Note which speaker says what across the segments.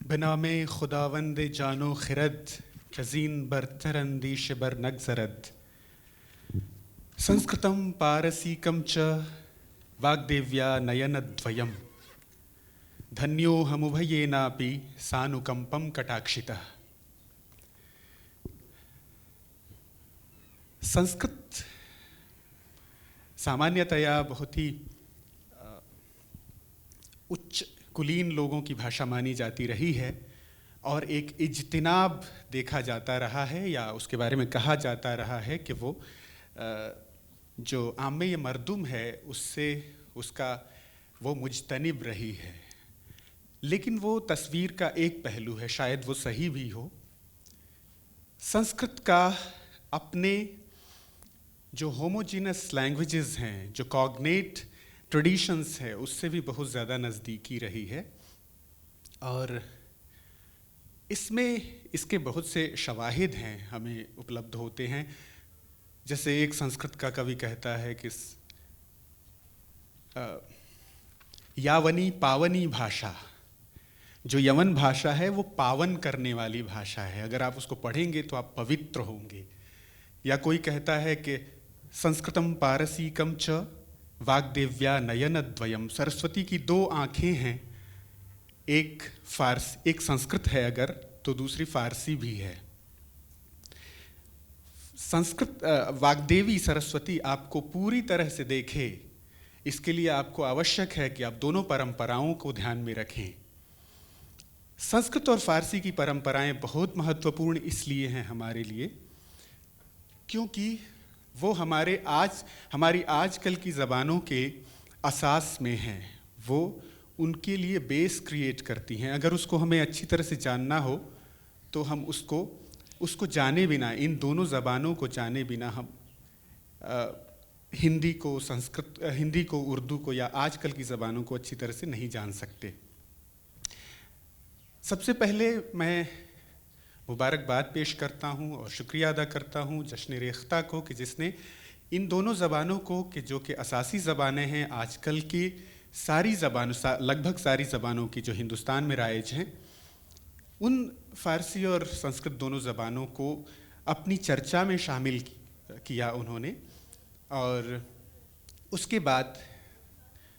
Speaker 1: बनामे खुदावंद जानो खिरद चज़ीन बरतर अंदीश बर नगज़रद संस्कृतं पारसीकं च वाग्देव्या नयनद्वयं धन्यो हमुभयेनापि सानुकंपं कटाक्षितः। संस्कृत सामान्यतया बहुत ही उच्च कुलीन लोगों की भाषा मानी जाती रही है और एक इज्तिनाब देखा जाता रहा है या उसके बारे में कहा जाता रहा है कि वो जो आम्मे मर्दुम है उससे उसका वो मुजतनिब रही है। लेकिन वो तस्वीर का एक पहलू है, शायद वो सही भी हो। संस्कृत का अपने जो होमोजीनस लैंग्वेजेस हैं, जो कॉग्नेट ट्रेडिशंस है, उससे भी बहुत ज़्यादा नज़दीकी रही है और इसमें इसके बहुत से शवाहिद हैं हमें उपलब्ध होते हैं। जैसे एक संस्कृत का कवि कहता है कि यावनी पावनी भाषा, जो यवन भाषा है वो पावन करने वाली भाषा है, अगर आप उसको पढ़ेंगे तो आप पवित्र होंगे। या कोई कहता है कि संस्कृतम पारसीकम च वाग्देव्या नयनद्वयम, सरस्वती की दो आँखें हैं, एक संस्कृत है अगर तो दूसरी फारसी भी है। संस्कृत वाग्देवी सरस्वती आपको पूरी तरह से देखे, इसके लिए आपको आवश्यक है कि आप दोनों परंपराओं को ध्यान में रखें। संस्कृत और फारसी की परंपराएं बहुत महत्वपूर्ण इसलिए हैं हमारे लिए क्योंकि वो हमारी आजकल की ज़बानों के असास में हैं, वो उनके लिए बेस क्रिएट करती हैं। अगर उसको हमें अच्छी तरह से जानना हो तो हम उसको जाने बिना, इन दोनों ज़बानों को जाने बिना हम हिंदी को, उर्दू को या आजकल की ज़बानों को अच्छी तरह से नहीं जान सकते। सबसे पहले मैं मुबारकबाद पेश करता हूँ और शुक्रिया अदा करता हूँ जश्न रेख्ता को कि जिसने इन दोनों ज़बानों को, कि जो कि असासी ज़बानें हैं आजकल की सारी ज़बानों, लगभग सारी ज़बानों की जो हिंदुस्तान में राइज हैं, उन फ़ारसी और संस्कृत दोनों ज़बानों को अपनी चर्चा में शामिल किया उन्होंने। और उसके बाद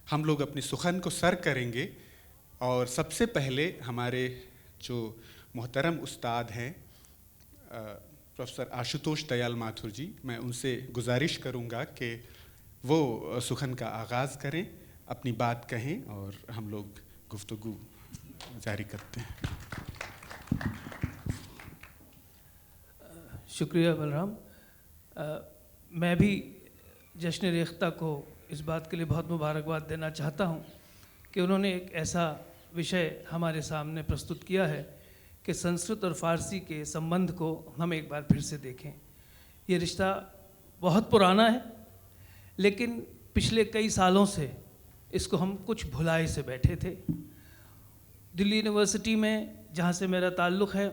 Speaker 1: हम लोग अपनी सुखन को सर करेंगे और सबसे पहले हमारे जो मोहतरम उस्ताद हैं प्रोफेसर आशुतोष दयाल माथुर जी, मैं उनसे गुजारिश करूंगा कि वो सुखन का आगाज़ करें, अपनी बात कहें और हम लोग गुफ्तगू जारी करते हैं।
Speaker 2: शुक्रिया बलराम। मैं भी जश्न रेख्ता को इस बात के लिए बहुत मुबारकबाद देना चाहता हूँ कि उन्होंने एक ऐसा विषय हमारे सामने प्रस्तुत किया है कि संस्कृत और फारसी के संबंध को हम एक बार फिर से देखें। ये रिश्ता बहुत पुराना है, लेकिन पिछले कई सालों से इसको हम कुछ भुलाए से बैठे थे। दिल्ली यूनिवर्सिटी में जहाँ से मेरा ताल्लुक़ है,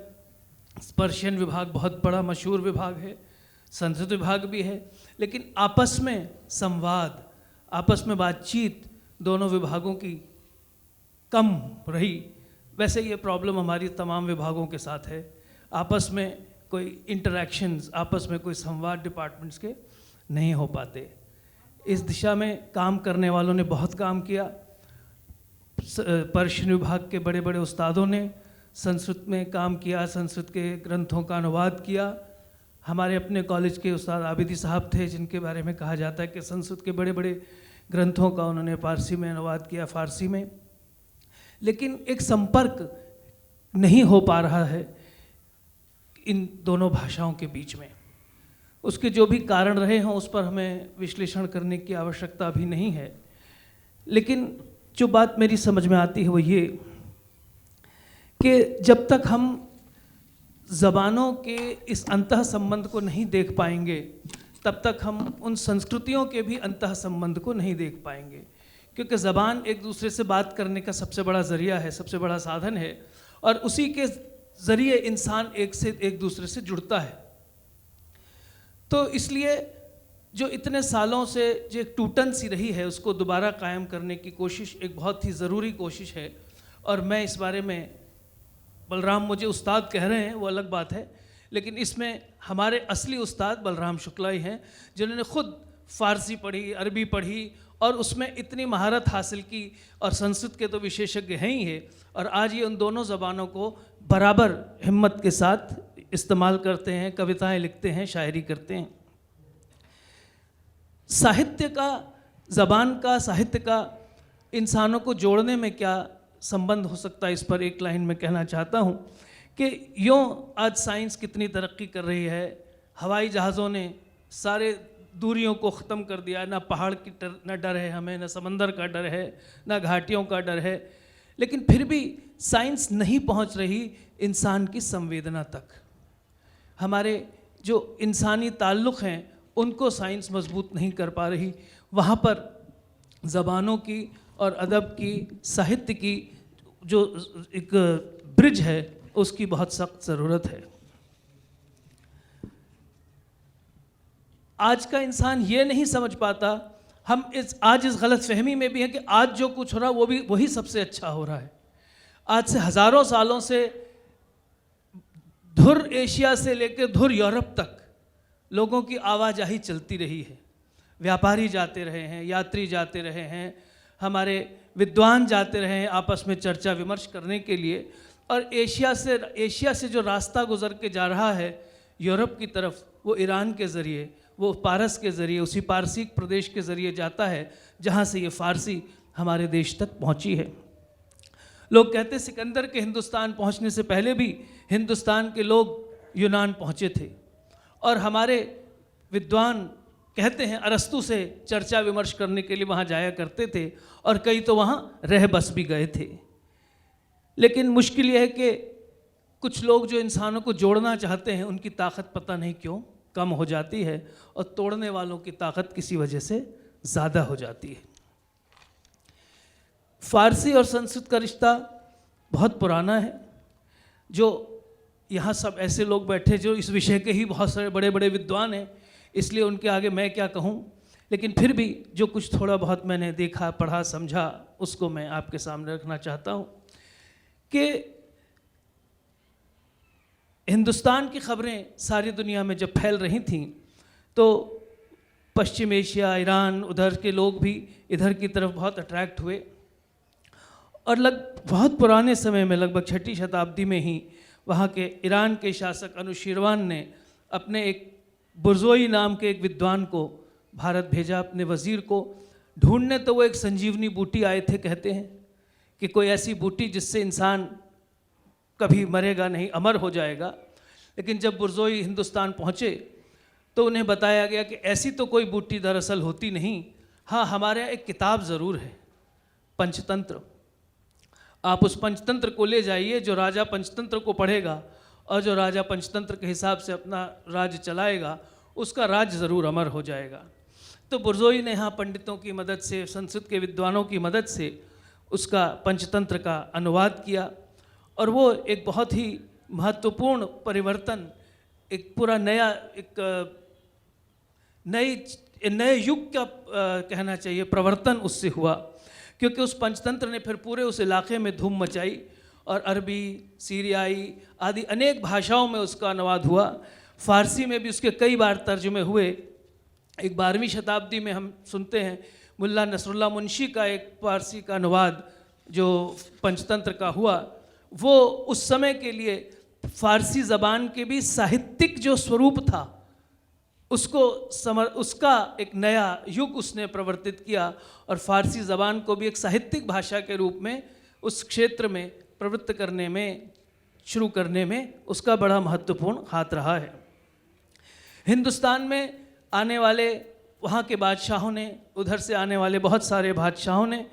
Speaker 2: पर्शियन विभाग बहुत बड़ा मशहूर विभाग है, संस्कृत विभाग भी है, लेकिन आपस में संवाद, आपस में बातचीत दोनों विभागों की कम रही। वैसे ये प्रॉब्लम हमारी तमाम विभागों के साथ है, आपस में कोई इंटरैक्शंस, आपस में कोई संवाद डिपार्टमेंट्स के नहीं हो पाते। इस दिशा में काम करने वालों ने बहुत काम किया। पर्शियन विभाग के बड़े बड़े उस्तादों ने संस्कृत में काम किया, संस्कृत के ग्रंथों का अनुवाद किया। हमारे अपने कॉलेज के उस्ताद आबिदी साहब थे जिनके बारे में कहा जाता है कि संस्कृत के बड़े बड़े ग्रंथों का उन्होंने फारसी में अनुवाद किया, फारसी में। लेकिन एक संपर्क नहीं हो पा रहा है इन दोनों भाषाओं के बीच में। उसके जो भी कारण रहे हों उस पर हमें विश्लेषण करने की आवश्यकता भी नहीं है, लेकिन जो बात मेरी समझ में आती है वो ये कि जब तक हम ज़बानों के इस अंतः संबंध को नहीं देख पाएंगे तब तक हम उन संस्कृतियों के भी अंतः संबंध को नहीं देख पाएंगे, क्योंकि ज़बान एक दूसरे से बात करने का सबसे बड़ा ज़रिया है, सबसे बड़ा साधन है, और उसी के ज़रिए इंसान एक दूसरे से जुड़ता है। तो इसलिए जो इतने सालों से जो एक टूटन सी रही है उसको दोबारा कायम करने की कोशिश एक बहुत ही ज़रूरी कोशिश है। और मैं इस बारे में बलराम मुझे उस्ताद कह रहे हैं वो अलग बात है, लेकिन इसमें हमारे असली उस्ताद बलराम शुक्ला ही हैं, जिन्होंने खुद फ़ारसी पढ़ी, अरबी पढ़ी और उसमें इतनी महारत हासिल की, और संस्कृत के तो विशेषज्ञ हैं ही है, और आज ये उन दोनों ज़बानों को बराबर हिम्मत के साथ इस्तेमाल करते हैं, कविताएं लिखते हैं, शायरी करते हैं। साहित्य का, ज़बान का, साहित्य का इंसानों को जोड़ने में क्या संबंध हो सकता है, इस पर एक लाइन में कहना चाहता हूँ कि यूँ आज साइंस कितनी तरक्की कर रही है, हवाई जहाज़ों ने सारे दूरियों को ख़त्म कर दिया, ना पहाड़ की न डर है हमें, ना समंदर का डर है, ना घाटियों का डर है, लेकिन फिर भी साइंस नहीं पहुंच रही इंसान की संवेदना तक। हमारे जो इंसानी ताल्लुक़ हैं उनको साइंस मजबूत नहीं कर पा रही। वहाँ पर ज़बानों की और अदब की, साहित्य की जो एक ब्रिज है उसकी बहुत सख्त ज़रूरत है। आज का इंसान ये नहीं समझ पाता, हम आज इस गलत फहमी में भी हैं कि आज जो कुछ हो रहा है वही सबसे अच्छा हो रहा है। आज से हज़ारों सालों से धुर एशिया से लेकर धुर यूरोप तक लोगों की आवाजाही चलती रही है, व्यापारी जाते रहे हैं, यात्री जाते रहे हैं, हमारे विद्वान जाते रहे हैं आपस में चर्चा विमर्श करने के लिए, और एशिया से जो रास्ता गुजर के जा रहा है यूरोप की तरफ, वो ईरान के ज़रिए, वो पारस के ज़रिए, उसी पारसी प्रदेश के ज़रिए जाता है जहाँ से ये फ़ारसी हमारे देश तक पहुँची है। लोग कहते सिकंदर के हिंदुस्तान पहुँचने से पहले भी हिंदुस्तान के लोग यूनान पहुँचे थे, और हमारे विद्वान कहते हैं अरस्तु से चर्चा विमर्श करने के लिए वहाँ जाया करते थे, और कई तो वहाँ रह बस भी गए थे। लेकिन मुश्किल यह है कि कुछ लोग जो इंसानों को जोड़ना चाहते हैं उनकी ताकत पता नहीं क्यों कम हो जाती है, और तोड़ने वालों की ताकत किसी वजह से ज़्यादा हो जाती है। फ़ारसी और संस्कृत का रिश्ता बहुत पुराना है। जो यहाँ सब ऐसे लोग बैठे जो इस विषय के ही बहुत सारे बड़े बड़े विद्वान हैं, इसलिए उनके आगे मैं क्या कहूँ, लेकिन फिर भी जो कुछ थोड़ा बहुत मैंने देखा, पढ़ा, समझा, उसको मैं आपके सामने रखना चाहता हूँ कि हिंदुस्तान की ख़बरें सारी दुनिया में जब फैल रही थीं तो पश्चिम एशिया, ईरान, उधर के लोग भी इधर की तरफ बहुत अट्रैक्ट हुए, और बहुत पुराने समय में, लगभग 6ठी शताब्दी में ही वहाँ के ईरान के शासक अनुशीरवान ने अपने एक बुर्ज़ोई नाम के एक विद्वान को भारत भेजा, अपने वज़ीर को ढूंढने। तो वो एक संजीवनी बूटी आए थे, कहते हैं कि कोई ऐसी बूटी जिससे इंसान कभी मरेगा नहीं, अमर हो जाएगा। लेकिन जब बुर्ज़ोई हिंदुस्तान पहुँचे तो उन्हें बताया गया कि ऐसी तो कोई बूटी दरअसल होती नहीं, हाँ हमारे यहाँ एक किताब ज़रूर है, पंचतंत्र। आप उस पंचतंत्र को ले जाइए, जो राजा पंचतंत्र को पढ़ेगा और जो राजा पंचतंत्र के हिसाब से अपना राज्य चलाएगा, उसका राज्य ज़रूर अमर हो जाएगा। तो बुर्ज़ोई ने यहाँ पंडितों की मदद से, संस्कृत के विद्वानों की मदद से उसका पंचतंत्र का अनुवाद किया, और वो एक बहुत ही महत्वपूर्ण परिवर्तन, एक पूरा नया, एक नए युग का कहना चाहिए प्रवर्तन उससे हुआ, क्योंकि उस पंचतंत्र ने फिर पूरे उस इलाके में धूम मचाई, और अरबी, सीरियाई आदि अनेक भाषाओं में उसका अनुवाद हुआ। फ़ारसी में भी उसके कई बार तर्जुमे हुए। एक 12वीं शताब्दी में हम सुनते हैं मुल्ला नसरुल्लाह मुंशी का एक फ़ारसी का अनुवाद जो पंचतंत्र का हुआ, वो उस समय के लिए फ़ारसी ज़बान के भी साहित्यिक जो स्वरूप था उसका एक नया युग उसने प्रवर्तित किया, और फ़ारसी ज़बान को भी एक साहित्यिक भाषा के रूप में उस क्षेत्र में प्रवृत्त करने में, शुरू करने में उसका बड़ा महत्वपूर्ण हाथ रहा है। हिंदुस्तान में आने वाले वहाँ के बादशाहों ने, उधर से आने वाले बहुत सारे बादशाहों ने,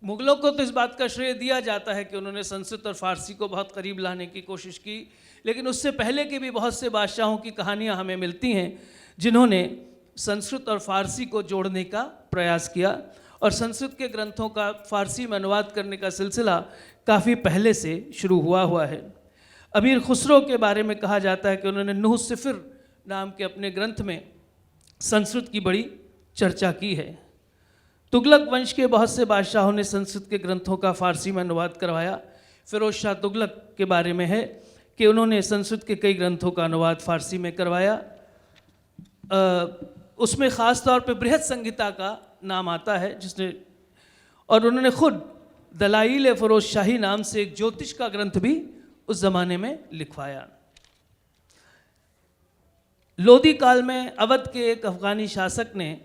Speaker 2: मुग़लों को तो इस बात का श्रेय दिया जाता है कि उन्होंने संस्कृत और फ़ारसी को बहुत करीब लाने की कोशिश की, लेकिन उससे पहले के भी बहुत से बादशाहों की कहानियाँ हमें मिलती हैं जिन्होंने संस्कृत और फ़ारसी को जोड़ने का प्रयास किया, और संस्कृत के ग्रंथों का फ़ारसी में अनुवाद करने का सिलसिला काफ़ी पहले से शुरू हुआ है। अमीर खुसरो के बारे में कहा जाता है कि उन्होंने नूह सिफ़र नाम के अपने ग्रंथ में संस्कृत की बड़ी चर्चा की है। तुगलक वंश के बहुत से बादशाहों ने संस्कृत के ग्रंथों का फ़ारसी में अनुवाद करवाया। फिरोज शाह तुगलक के बारे में है कि उन्होंने संस्कृत के कई ग्रंथों का अनुवाद फारसी में करवाया। उसमें ख़ास तौर पे बृहद संहिता का नाम आता है जिसने, और उन्होंने खुद दलाइल फिरोज शाही नाम से एक ज्योतिष का ग्रंथ भी उस ज़माने में लिखवाया। लोधी काल में अवध के एक अफगानी शासक ने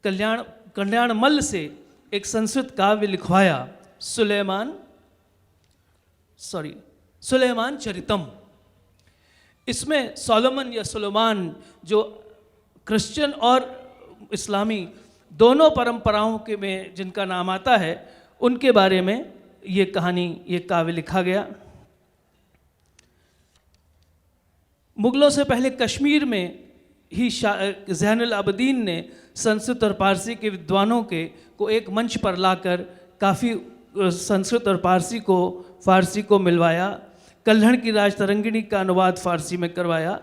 Speaker 2: कल्याण मल्ल से एक संस्कृत काव्य लिखवाया, सुलेमान चरितम। इसमें सोलोमन या सुलेमान जो क्रिश्चियन और इस्लामी दोनों परंपराओं के में जिनका नाम आता है उनके बारे में ये कहानी, ये काव्य लिखा गया। मुगलों से पहले कश्मीर में ही ज़ैनुल आबदीन ने संस्कृत और पारसी के विद्वानों को एक मंच पर लाकर काफ़ी संस्कृत और फारसी को मिलवाया। कल्हड़ की राजतरंगिणी का अनुवाद फारसी में करवाया।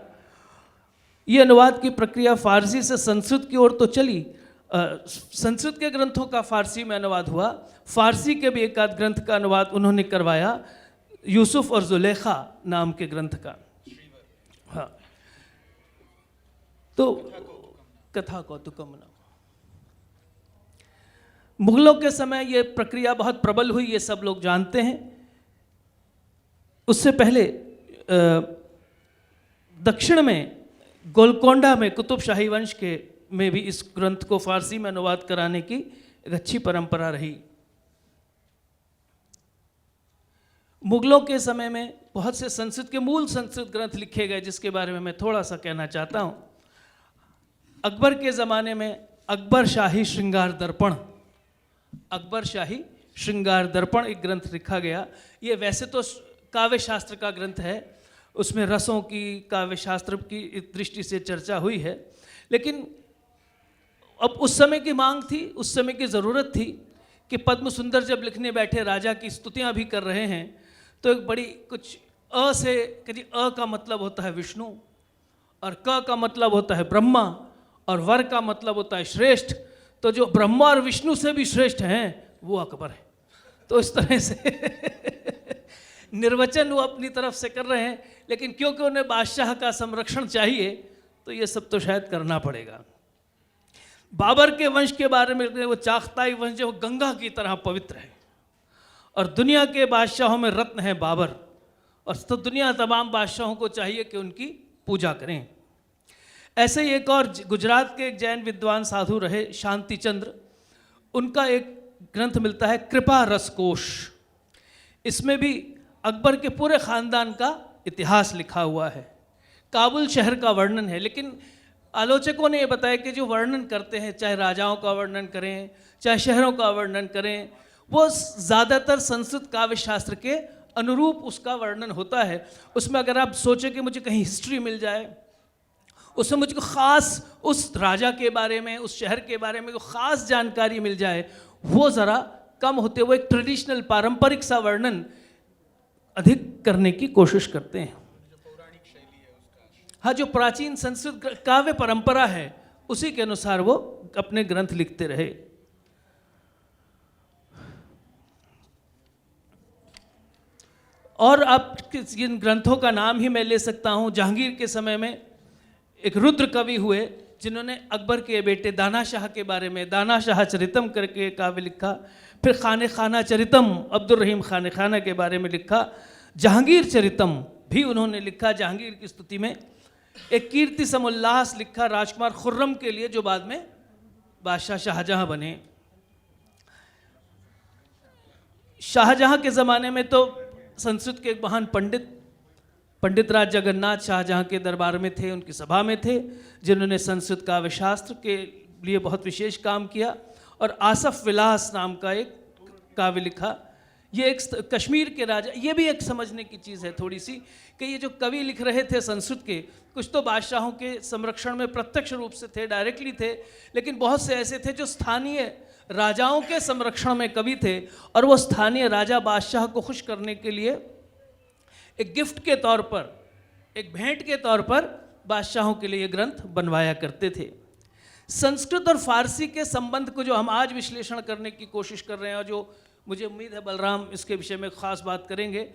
Speaker 2: ये अनुवाद की प्रक्रिया फारसी से संस्कृत की ओर तो चली, संस्कृत के ग्रंथों का फारसी में अनुवाद हुआ, फारसी के भी एक आध ग्रंथ का अनुवाद उन्होंने करवाया, यूसुफ और जुलेखा नाम के ग्रंथ का। हाँ, तो कथा कौतुकम नाम। मुगलों के समय ये प्रक्रिया बहुत प्रबल हुई, ये सब लोग जानते हैं। उससे पहले दक्षिण में गोलकोंडा में कुतुब शाही वंश के में भी इस ग्रंथ को फारसी में अनुवाद कराने की एक अच्छी परंपरा रही। मुगलों के समय में बहुत से संस्कृत के मूल संस्कृत ग्रंथ लिखे गए, जिसके बारे में मैं थोड़ा सा कहना चाहता हूँ। अकबर के ज़माने में अकबर शाही श्रृंगार दर्पण, अकबर शाही श्रृंगार दर्पण एक ग्रंथ लिखा गया। ये वैसे तो काव्य शास्त्र का ग्रंथ है, उसमें रसों की, काव्य शास्त्र की दृष्टि से चर्चा हुई है, लेकिन अब उस समय की मांग थी, उस समय की ज़रूरत थी कि पद्म सुंदर जब लिखने बैठे राजा की स्तुतियाँ भी कर रहे हैं, तो एक बड़ी कुछ अ से, कि अ का मतलब होता है विष्णु, और क का मतलब होता है ब्रह्मा, और वर का मतलब होता है श्रेष्ठ। तो जो ब्रह्मा और विष्णु से भी श्रेष्ठ हैं वो अकबर है। तो इस तरह से निर्वचन वो अपनी तरफ से कर रहे हैं, लेकिन क्योंकि उन्हें बादशाह का संरक्षण चाहिए तो ये सब तो शायद करना पड़ेगा। बाबर के वंश के बारे में, वो चागताई वंश जो गंगा की तरह पवित्र है, और दुनिया के बादशाहों में रत्न है बाबर, और तो दुनिया तमाम बादशाहों को चाहिए कि उनकी पूजा करें। ऐसे ही एक और गुजरात के एक जैन विद्वान साधु रहे शांति चंद्र, उनका एक ग्रंथ मिलता है कृपा रसकोश। इसमें भी अकबर के पूरे ख़ानदान का इतिहास लिखा हुआ है, काबुल शहर का वर्णन है। लेकिन आलोचकों ने ये बताया कि जो वर्णन करते हैं, चाहे राजाओं का वर्णन करें, चाहे शहरों का वर्णन करें, वो ज़्यादातर संस्कृत काव्य शास्त्र के अनुरूप उसका वर्णन होता है। उसमें अगर आप सोचें कि मुझे कहीं हिस्ट्री मिल जाए, उसमें मुझको ख़ास उस राजा के बारे में, उस शहर के बारे में ख़ास जानकारी मिल जाए, वो ज़रा कम होते हुए एक ट्रेडिशनल पारंपरिक सा वर्णन अधिक करने की कोशिश करते हैं। हाँ, जो प्राचीन संस्कृत काव्य परंपरा है उसी के अनुसार वो अपने ग्रंथ लिखते रहे। और अब इन ग्रंथों का नाम ही मैं ले सकता हूँ। जहांगीर के समय में एक रुद्र कवि हुए जिन्होंने अकबर के बेटे दाना शाह के बारे में दाना शाह चरितम करके काव्य लिखा। फिर खाने खाना चरितम अब्दुल रहीम खाने खाना के बारे में लिखा। जहांगीर चरितम भी उन्होंने लिखा, जहांगीर की स्तुति में। एक कीर्ति समुल्लास लिखा राजकुमार खुर्रम के लिए, जो बाद में बादशाह शाहजहां बने। शाहजहां के ज़माने में तो संस्कृत के एक महान पंडित राज जगन्नाथ शाहजहां के दरबार में थे, उनकी सभा में थे, जिन्होंने संस्कृत काव्य शास्त्र के लिए बहुत विशेष काम किया। और आसफ विलास नाम का एक काव्य लिखा। ये एक कश्मीर के राजा, ये भी एक समझने की चीज़ है थोड़ी सी, कि ये जो कवि लिख रहे थे संस्कृत के, कुछ तो बादशाहों के संरक्षण में प्रत्यक्ष रूप से थे, डायरेक्टली थे, लेकिन बहुत से ऐसे थे जो स्थानीय राजाओं के संरक्षण में कवि थे, और वो स्थानीय राजा बादशाह को खुश करने के लिए एक गिफ्ट के तौर पर, एक भेंट के तौर पर बादशाहों के लिए ग्रंथ बनवाया करते थे। संस्कृत और फारसी के संबंध को जो हम आज विश्लेषण करने की कोशिश कर रहे हैं, और जो मुझे उम्मीद है बलराम इसके विषय में ख़ास बात करेंगे।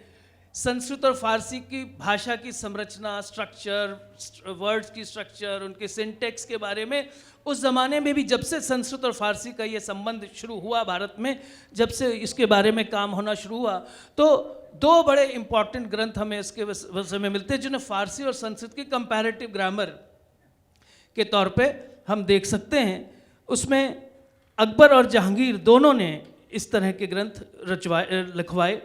Speaker 2: संस्कृत और फारसी की भाषा की संरचना, स्ट्रक्चर, वर्ड्स की स्ट्रक्चर, उनके सिंटेक्स के बारे में उस ज़माने में भी, जब से संस्कृत और फारसी का ये संबंध शुरू हुआ भारत में, जब से इसके बारे में काम होना शुरू हुआ, तो दो बड़े इम्पॉर्टेंट ग्रंथ हमें इसके विषय में मिलते हैं जिन्हें फारसी और संस्कृत की कंपैरेटिव ग्रामर के तौर पे हम देख सकते हैं। उसमें अकबर और जहांगीर दोनों ने इस तरह के ग्रंथ लिखवाए।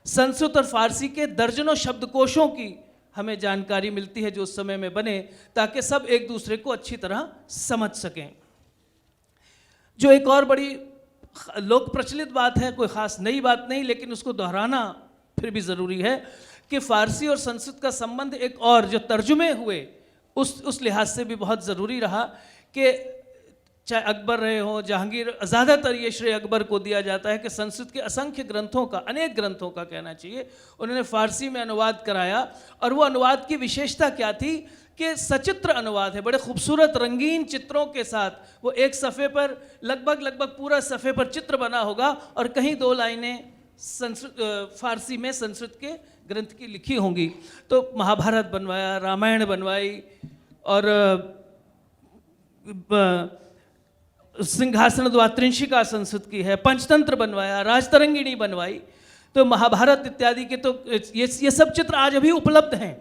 Speaker 2: संस्कृत और फारसी के दर्जनों शब्दकोशों की हमें जानकारी मिलती है जो उस समय में बने, ताकि सब एक दूसरे को अच्छी तरह समझ सकें। जो एक और बड़ी लोक प्रचलित बात है, कोई ख़ास नई बात नहीं, लेकिन उसको दोहराना फिर भी ज़रूरी है कि फ़ारसी और संस्कृत का संबंध एक और जो तर्जुमे हुए उस लिहाज से भी बहुत ज़रूरी रहा कि चाहे अकबर रहे हो, जहांगीर, ज़्यादातर ये श्रेय अकबर को दिया जाता है कि संस्कृत के असंख्य ग्रंथों का, अनेक ग्रंथों का कहना चाहिए, उन्होंने फ़ारसी में अनुवाद कराया। और वो अनुवाद की विशेषता क्या थी कि सचित्र अनुवाद है, बड़े खूबसूरत रंगीन चित्रों के साथ। वो एक सफ़े पर लगभग पूरा सफ़े पर चित्र बना होगा और कहीं दो लाइनें संस्कृत फ़ारसी में संस्कृत के ग्रंथ की लिखी होंगी। तो महाभारत बनवाया, रामायण बनवाई, और सिंहासन द्वात्रिंशिका संस्कृत की है, पंचतंत्र बनवाया, राजतरंगिणी बनवाई। तो महाभारत इत्यादि के तो ये सब चित्र आज अभी उपलब्ध हैं।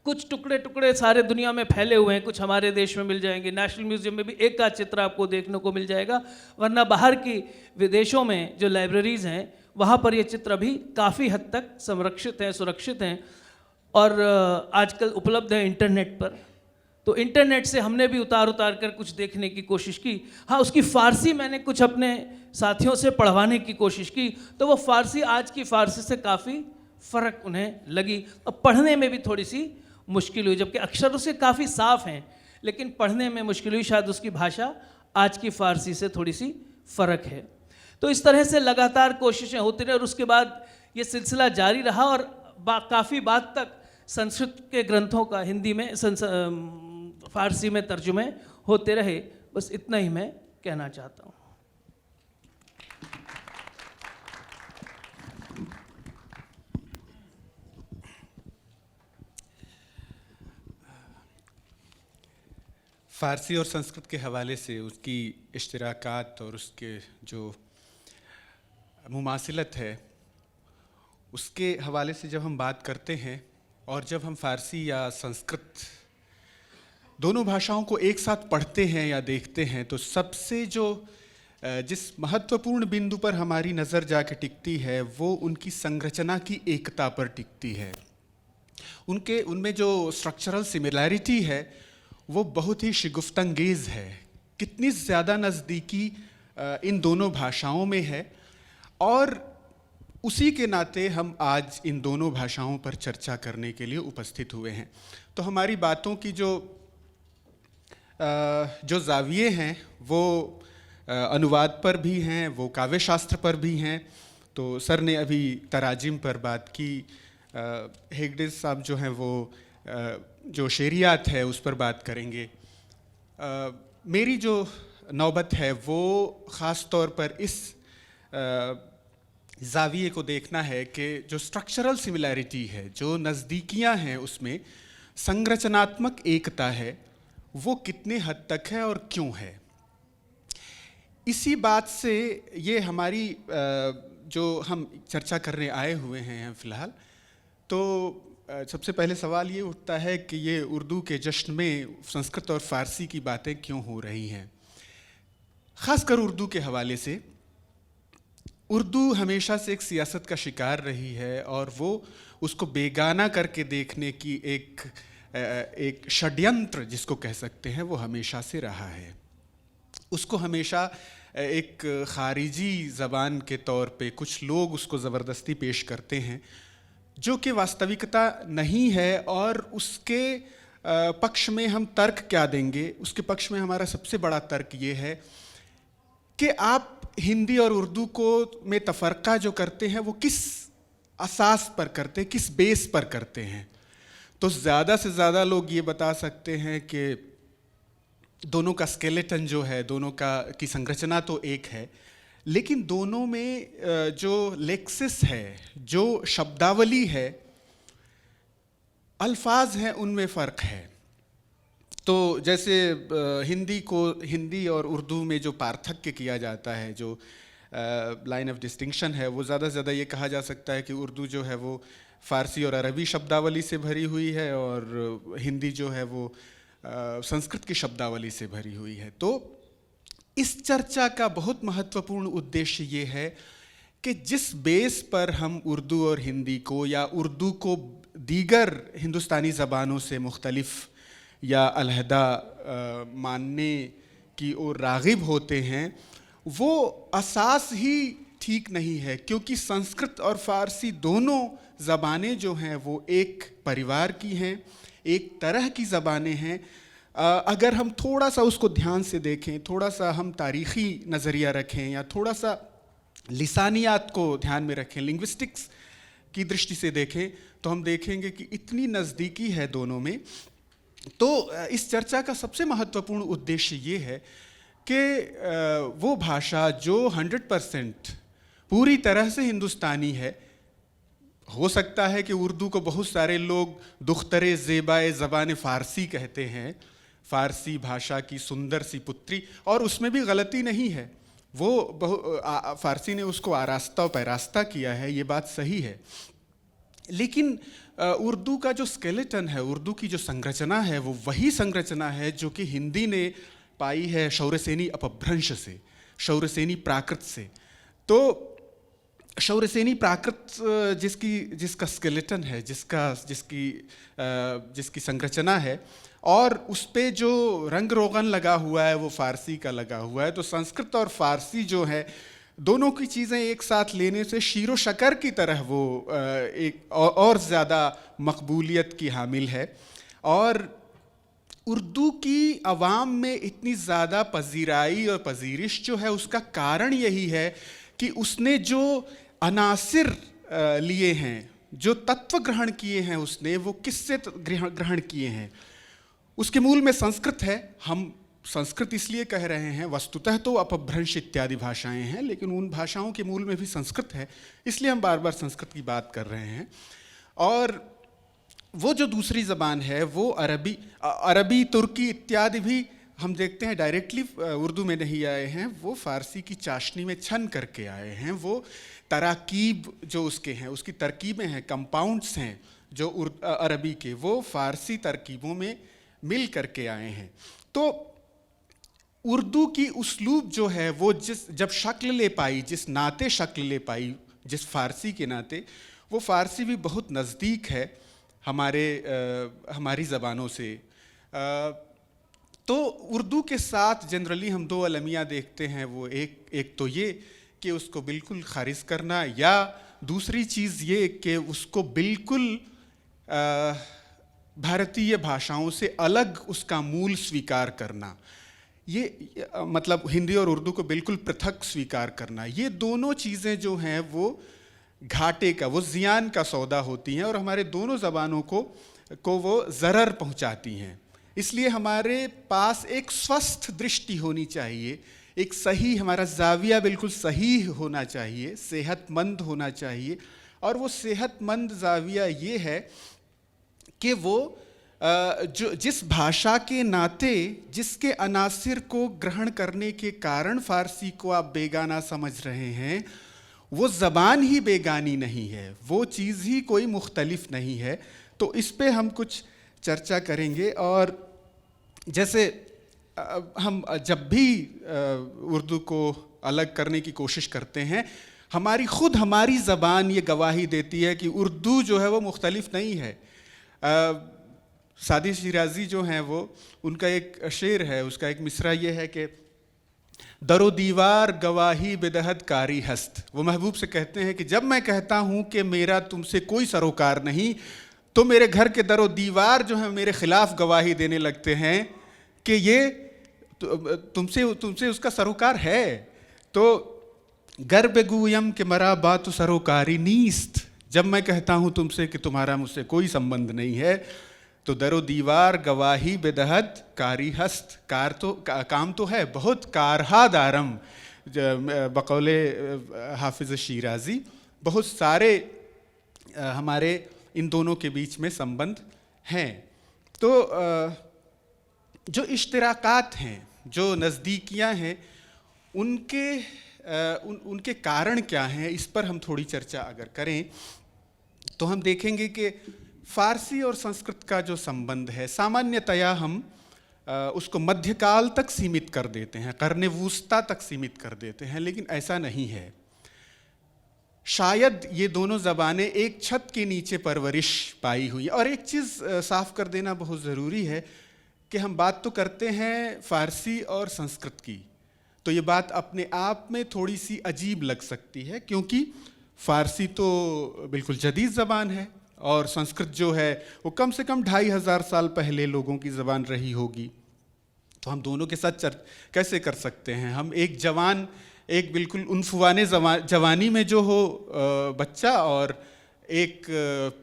Speaker 2: कुछ टुकड़े सारे दुनिया में फैले हुए हैं, कुछ हमारे देश में मिल जाएंगे। नेशनल म्यूजियम में भी एक का चित्र आपको देखने को मिल जाएगा, वरना बाहर की विदेशों में जो लाइब्रेरीज़ हैं वहाँ पर ये चित्र अभी काफ़ी हद तक संरक्षित हैं, सुरक्षित हैं, और आजकल उपलब्ध है इंटरनेट पर। तो इंटरनेट से हमने भी उतार कर कुछ देखने की कोशिश की। हाँ, उसकी फ़ारसी मैंने कुछ अपने साथियों से पढ़वाने की कोशिश की, तो वो फ़ारसी आज की फ़ारसी से काफ़ी फ़र्क उन्हें लगी, और पढ़ने में भी थोड़ी सी मुश्किल हुई। जबकि अक्षर उसके काफ़ी साफ़ हैं, लेकिन पढ़ने में मुश्किल हुई। शायद उसकी भाषा आज की फ़ारसी से थोड़ी सी फ़र्क है। तो इस तरह से लगातार कोशिशें होती रही, और उसके बाद ये सिलसिला जारी रहा, और काफ़ी बाद तक संस्कृत के ग्रंथों का हिंदी में फ़ारसी में तर्जुमे होते रहे। बस इतना ही मैं कहना चाहता हूँ।
Speaker 1: फ़ारसी और संस्कृत के हवाले से उसकी इश्तराकात और उसके जो मुमासिलत है, उसके हवाले से जब हम बात करते हैं, और जब हम फ़ारसी या संस्कृत दोनों भाषाओं को एक साथ पढ़ते हैं या देखते हैं, तो सबसे जिस महत्वपूर्ण बिंदु पर हमारी नज़र जाके टिकती है वो उनकी संरचना की एकता पर टिकती है। उनमें जो स्ट्रक्चरल सिमिलैरिटी है वो बहुत ही शिगुफ्तंगेज़ है। कितनी ज़्यादा नज़दीकी इन दोनों भाषाओं में है, और उसी के नाते हम आज इन दोनों भाषाओं पर चर्चा करने के लिए उपस्थित हुए हैं। तो हमारी बातों की जो ज़ाविये हैं वो अनुवाद पर भी हैं, वो काव्य शास्त्र पर भी हैं। तो सर ने अभी तराजिम पर बात की, हेगड़े साहब जो हैं वो जो शेरियात है उस पर बात करेंगे। मेरी जो नौबत है वो ख़ास तौर पर इस ज़ाविये को देखना है कि जो स्ट्रक्चरल सिमिलैरिटी है, जो नज़दीकियां हैं, उसमें संरचनात्मक एकता है, वो कितने हद तक है और क्यों है। इसी बात से ये हमारी जो हम चर्चा करने आए हुए हैं फ़िलहाल, तो सबसे पहले सवाल ये उठता है कि ये उर्दू के जश्न में संस्कृत और फ़ारसी की बातें क्यों हो रही हैं। ख़ासकर उर्दू के हवाले से, उर्दू हमेशा से एक सियासत का शिकार रही है, और वो उसको बेगाना करके देखने की एक षड्यंत्र जिसको कह सकते हैं वो हमेशा से रहा है। उसको हमेशा एक ख़ारिजी ज़बान के तौर पे कुछ लोग उसको ज़बरदस्ती पेश करते हैं, जो कि वास्तविकता नहीं है। और उसके पक्ष में हम तर्क क्या देंगे? उसके पक्ष में हमारा सबसे बड़ा तर्क ये है कि आप हिंदी और उर्दू में तफ़रक़ा जो करते हैं वो किस असास पर करते हैं, किस बेस पर करते हैं। तो ज़्यादा से ज़्यादा लोग ये बता सकते हैं कि दोनों का स्केलेटन जो है, दोनों की संरचना तो एक है, लेकिन दोनों में जो लेक्सिस है, जो शब्दावली है, अल्फाज हैं, उनमें फ़र्क है। तो जैसे हिंदी और उर्दू में जो पार्थक्य किया जाता है, जो लाइन ऑफ डिस्टिंक्शन है, वो ज़्यादा से ज़्यादा ये कहा जा सकता है कि उर्दू जो है वो फ़ारसी और अरबी शब्दावली से भरी हुई है और हिंदी जो है वो संस्कृत की शब्दावली से भरी हुई है। तो इस चर्चा का बहुत महत्वपूर्ण उद्देश्य ये है कि जिस बेस पर हम उर्दू और हिंदी को या उर्दू को दीगर हिंदुस्तानी ज़बानों से मुख्तलिफ या अलहदा मानने की ओर राग़िब होते हैं, वो असास ही ठीक नहीं है, क्योंकि संस्कृत और फ़ारसी दोनों ज़बानें जो हैं वो एक परिवार की हैं, एक तरह की ज़बानें हैं। अगर हम थोड़ा सा उसको ध्यान से देखें, थोड़ा सा हम तारीख़ी नज़रिया रखें या थोड़ा सा लिसानियात को ध्यान में रखें, लिंग्विस्टिक्स की दृष्टि से देखें, तो हम देखेंगे कि इतनी नज़दीकी है दोनों में। तो इस चर्चा का सबसे महत्वपूर्ण उद्देश्य ये है कि वो भाषा जो 100% पूरी तरह से हिंदुस्तानी है, हो सकता है कि उर्दू को बहुत सारे लोग दुख्तरे ज़ेबाए ज़बान फ़ारसी कहते हैं, फ़ारसी भाषा की सुंदर सी पुत्री, और उसमें भी गलती नहीं है, वो फ़ारसी ने उसको आरास्ता और पैरास्ता किया है, ये बात सही है। लेकिन उर्दू का जो स्केलेटन है, उर्दू की जो संरचना है, वो वही संरचना है जो कि हिंदी ने पाई है शौरसेनी अपभ्रंश से, शौरसेनी प्राकृत से। तो शौरसेनी प्राकृत जिसका स्केलेटन है, जिसकी संरचना है, और उस पे जो रंग रोगन लगा हुआ है वो फ़ारसी का लगा हुआ है। तो संस्कृत और फ़ारसी जो है, दोनों की चीज़ें एक साथ लेने से शीरो शकर की तरह वो एक और ज़्यादा मकबूलियत की हामिल है। और उर्दू की अवाम में इतनी ज़्यादा पजीराई और पजीरिश जो है, उसका कारण यही है कि उसने जो अनासिर लिए हैं, जो तत्व ग्रहण किए हैं उसने, वो किससे ग्रहण किए हैं? उसके मूल में संस्कृत है। हम संस्कृत इसलिए कह रहे हैं, वस्तुतः तो अपभ्रंश इत्यादि भाषाएं हैं, लेकिन उन भाषाओं के मूल में भी संस्कृत है, इसलिए हम बार बार संस्कृत की बात कर रहे हैं। और वो जो दूसरी ज़बान है वो अरबी, तुर्की इत्यादि भी हम देखते हैं डायरेक्टली उर्दू में नहीं आए हैं, वो फ़ारसी की चाशनी में छन करके आए हैं। वो तराकीब जो उसके हैं, उसकी तरकीबें हैं, कंपाउंड्स हैं जो अरबी के, वो फ़ारसी तरकीबों में मिल करके आए हैं। तो उर्दू की उसलूब जो है वो जब शक्ल ले पाई, जिस नाते शक्ल ले पाई, जिस फ़ारसी के नाते, वो फ़ारसी भी बहुत नज़दीक है हमारी ज़बानों से। तो उर्दू के साथ जनरली हम दो अलमिया देखते हैं, वो एक तो ये कि उसको बिल्कुल खारिज करना, या दूसरी चीज़ ये कि उसको बिल्कुल भारतीय भाषाओं से अलग उसका मूल स्वीकार करना। ये मतलब हिंदी और उर्दू को बिल्कुल पृथक स्वीकार करना। ये दोनों चीज़ें जो हैं वो घाटे का, वो ज़ियान का सौदा होती हैं और हमारे दोनों ज़बानों को वो ज़रर पहुंचाती हैं। इसलिए हमारे पास एक स्वस्थ दृष्टि होनी चाहिए, एक सही, हमारा ज़ाविया बिल्कुल सही होना चाहिए, सेहतमंद होना चाहिए। और वो सेहतमंद ज़ाविया ये है कि वो जिस भाषा के नाते, जिसके अनासिर को ग्रहण करने के कारण फ़ारसी को आप बेगाना समझ रहे हैं, वो ज़बान ही बेगानी नहीं है, वो चीज़ ही कोई मुख्तलिफ नहीं है। तो इस पे हम कुछ चर्चा करेंगे। और जैसे हम जब भी उर्दू को अलग करने की कोशिश करते हैं, हमारी ज़बान ये गवाही देती है कि उर्दू जो है वो मुख्तलिफ नहीं है। सादी शिराज़ी जो हैं वो, उनका एक शेर है, उसका एक मिसरा ये है कि दरो दीवार गवाही बेदहद कारी हस्त। वो महबूब से कहते हैं कि जब मैं कहता हूँ कि मेरा तुमसे कोई सरोकार नहीं, तो मेरे घर के दरो दीवार जो है मेरे ख़िलाफ़ गवाही देने लगते हैं कि ये तुमसे उसका सरोकार है। तो गर बेगूयम के मरा बात सरोकारी नीस्त, जब मैं कहता हूँ तुमसे कि तुम्हारा मुझसे कोई संबंध नहीं है, तो दरो दीवार गवाही बेदहद कारी हस्त, काम तो है बहुत, कारहा दारम, बकौले हाफिज़ शिराज़ी बहुत सारे हमारे इन दोनों के बीच में संबंध हैं। तो जो इश्तिराकात हैं, जो नज़दीकियाँ हैं, उनके कारण क्या हैं, इस पर हम थोड़ी चर्चा अगर करें तो हम देखेंगे कि फ़ारसी और संस्कृत का जो संबंध है सामान्यतया हम उसको मध्यकाल तक सीमित कर देते हैं, कर्ने वुस्ता तक सीमित कर देते हैं, लेकिन ऐसा नहीं है। शायद ये दोनों ज़बानें एक छत के नीचे परवरिश पाई हुई। और एक चीज़ साफ कर देना बहुत ज़रूरी है कि हम बात तो करते हैं फ़ारसी और संस्कृत की, तो ये बात अपने आप में थोड़ी सी अजीब लग सकती है, क्योंकि फ़ारसी तो बिल्कुल जदीद ज़बान है और संस्कृत जो है वो कम से कम 2500 साल पहले लोगों की ज़बान रही होगी। तो हम दोनों के साथ कैसे कर सकते हैं? हम एक जवान, एक बिल्कुल उनफुवाने जवानी में जो हो बच्चा और एक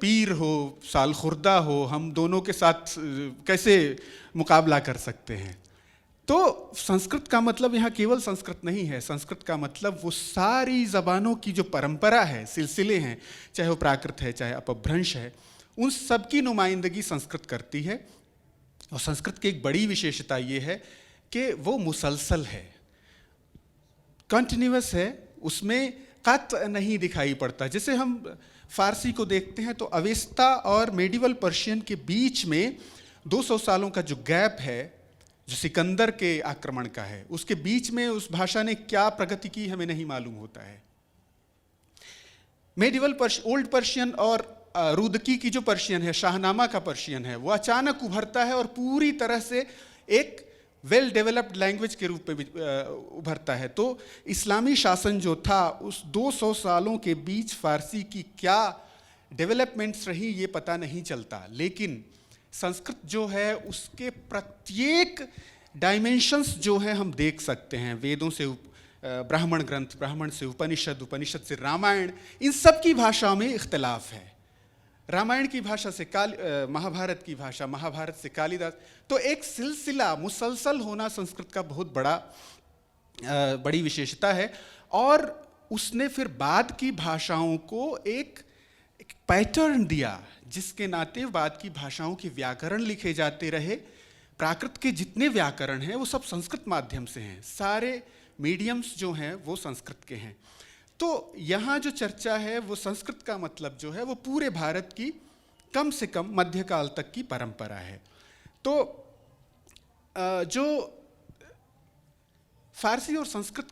Speaker 1: पीर हो, साल खुर्दा हो, हम दोनों के साथ कैसे मुकाबला कर सकते हैं? तो संस्कृत का मतलब यहाँ केवल संस्कृत नहीं है। संस्कृत का मतलब वो सारी ज़बानों की जो परंपरा है, सिलसिले हैं, चाहे वो प्राकृत है, चाहे अपभ्रंश है, उन सब की नुमाइंदगी संस्कृत करती है। और संस्कृत की एक बड़ी विशेषता ये है कि वो मुसलसल है, कंटिन्यूअस है, उसमें कत नहीं दिखाई पड़ता। जैसे हम फ़ारसी को देखते हैं तो अवेस्ता और मेडिवल पर्शियन के बीच में 200 सालों का जो गैप है, जो सिकंदर के आक्रमण का है, उसके बीच में उस भाषा ने क्या प्रगति की हमें नहीं मालूम होता है। मेडिवल ओल्ड पर्शियन और रुदकी की जो पर्शियन है, शाहनामा का पर्शियन है, वो अचानक उभरता है और पूरी तरह से एक वेल डेवलप्ड लैंग्वेज के रूप में उभरता है। तो इस्लामी शासन जो था, उस 200 सालों के बीच फ़ारसी की क्या डेवलपमेंट्स रही ये पता नहीं चलता, लेकिन संस्कृत जो है उसके प्रत्येक डायमेंशंस जो है हम देख सकते हैं। वेदों से ब्राह्मण ग्रंथ, ब्राह्मण से उपनिषद, उपनिषद से रामायण, इन सब की भाषा में इख्तलाफ है। रामायण की भाषा से महाभारत की भाषा, महाभारत से कालिदास। तो एक सिलसिला मुसलसल होना संस्कृत का बहुत बड़ी विशेषता है। और उसने फिर बाद की भाषाओं को एक पैटर्न दिया, जिसके नाते बाद की भाषाओं के व्याकरण लिखे जाते रहे। प्राकृत के जितने व्याकरण हैं वो सब संस्कृत माध्यम से हैं, सारे मीडियम्स जो हैं वो संस्कृत के हैं। तो यहाँ जो चर्चा है वो संस्कृत का मतलब जो है वो पूरे भारत की कम से कम मध्यकाल तक की परंपरा है। तो जो फारसी और संस्कृत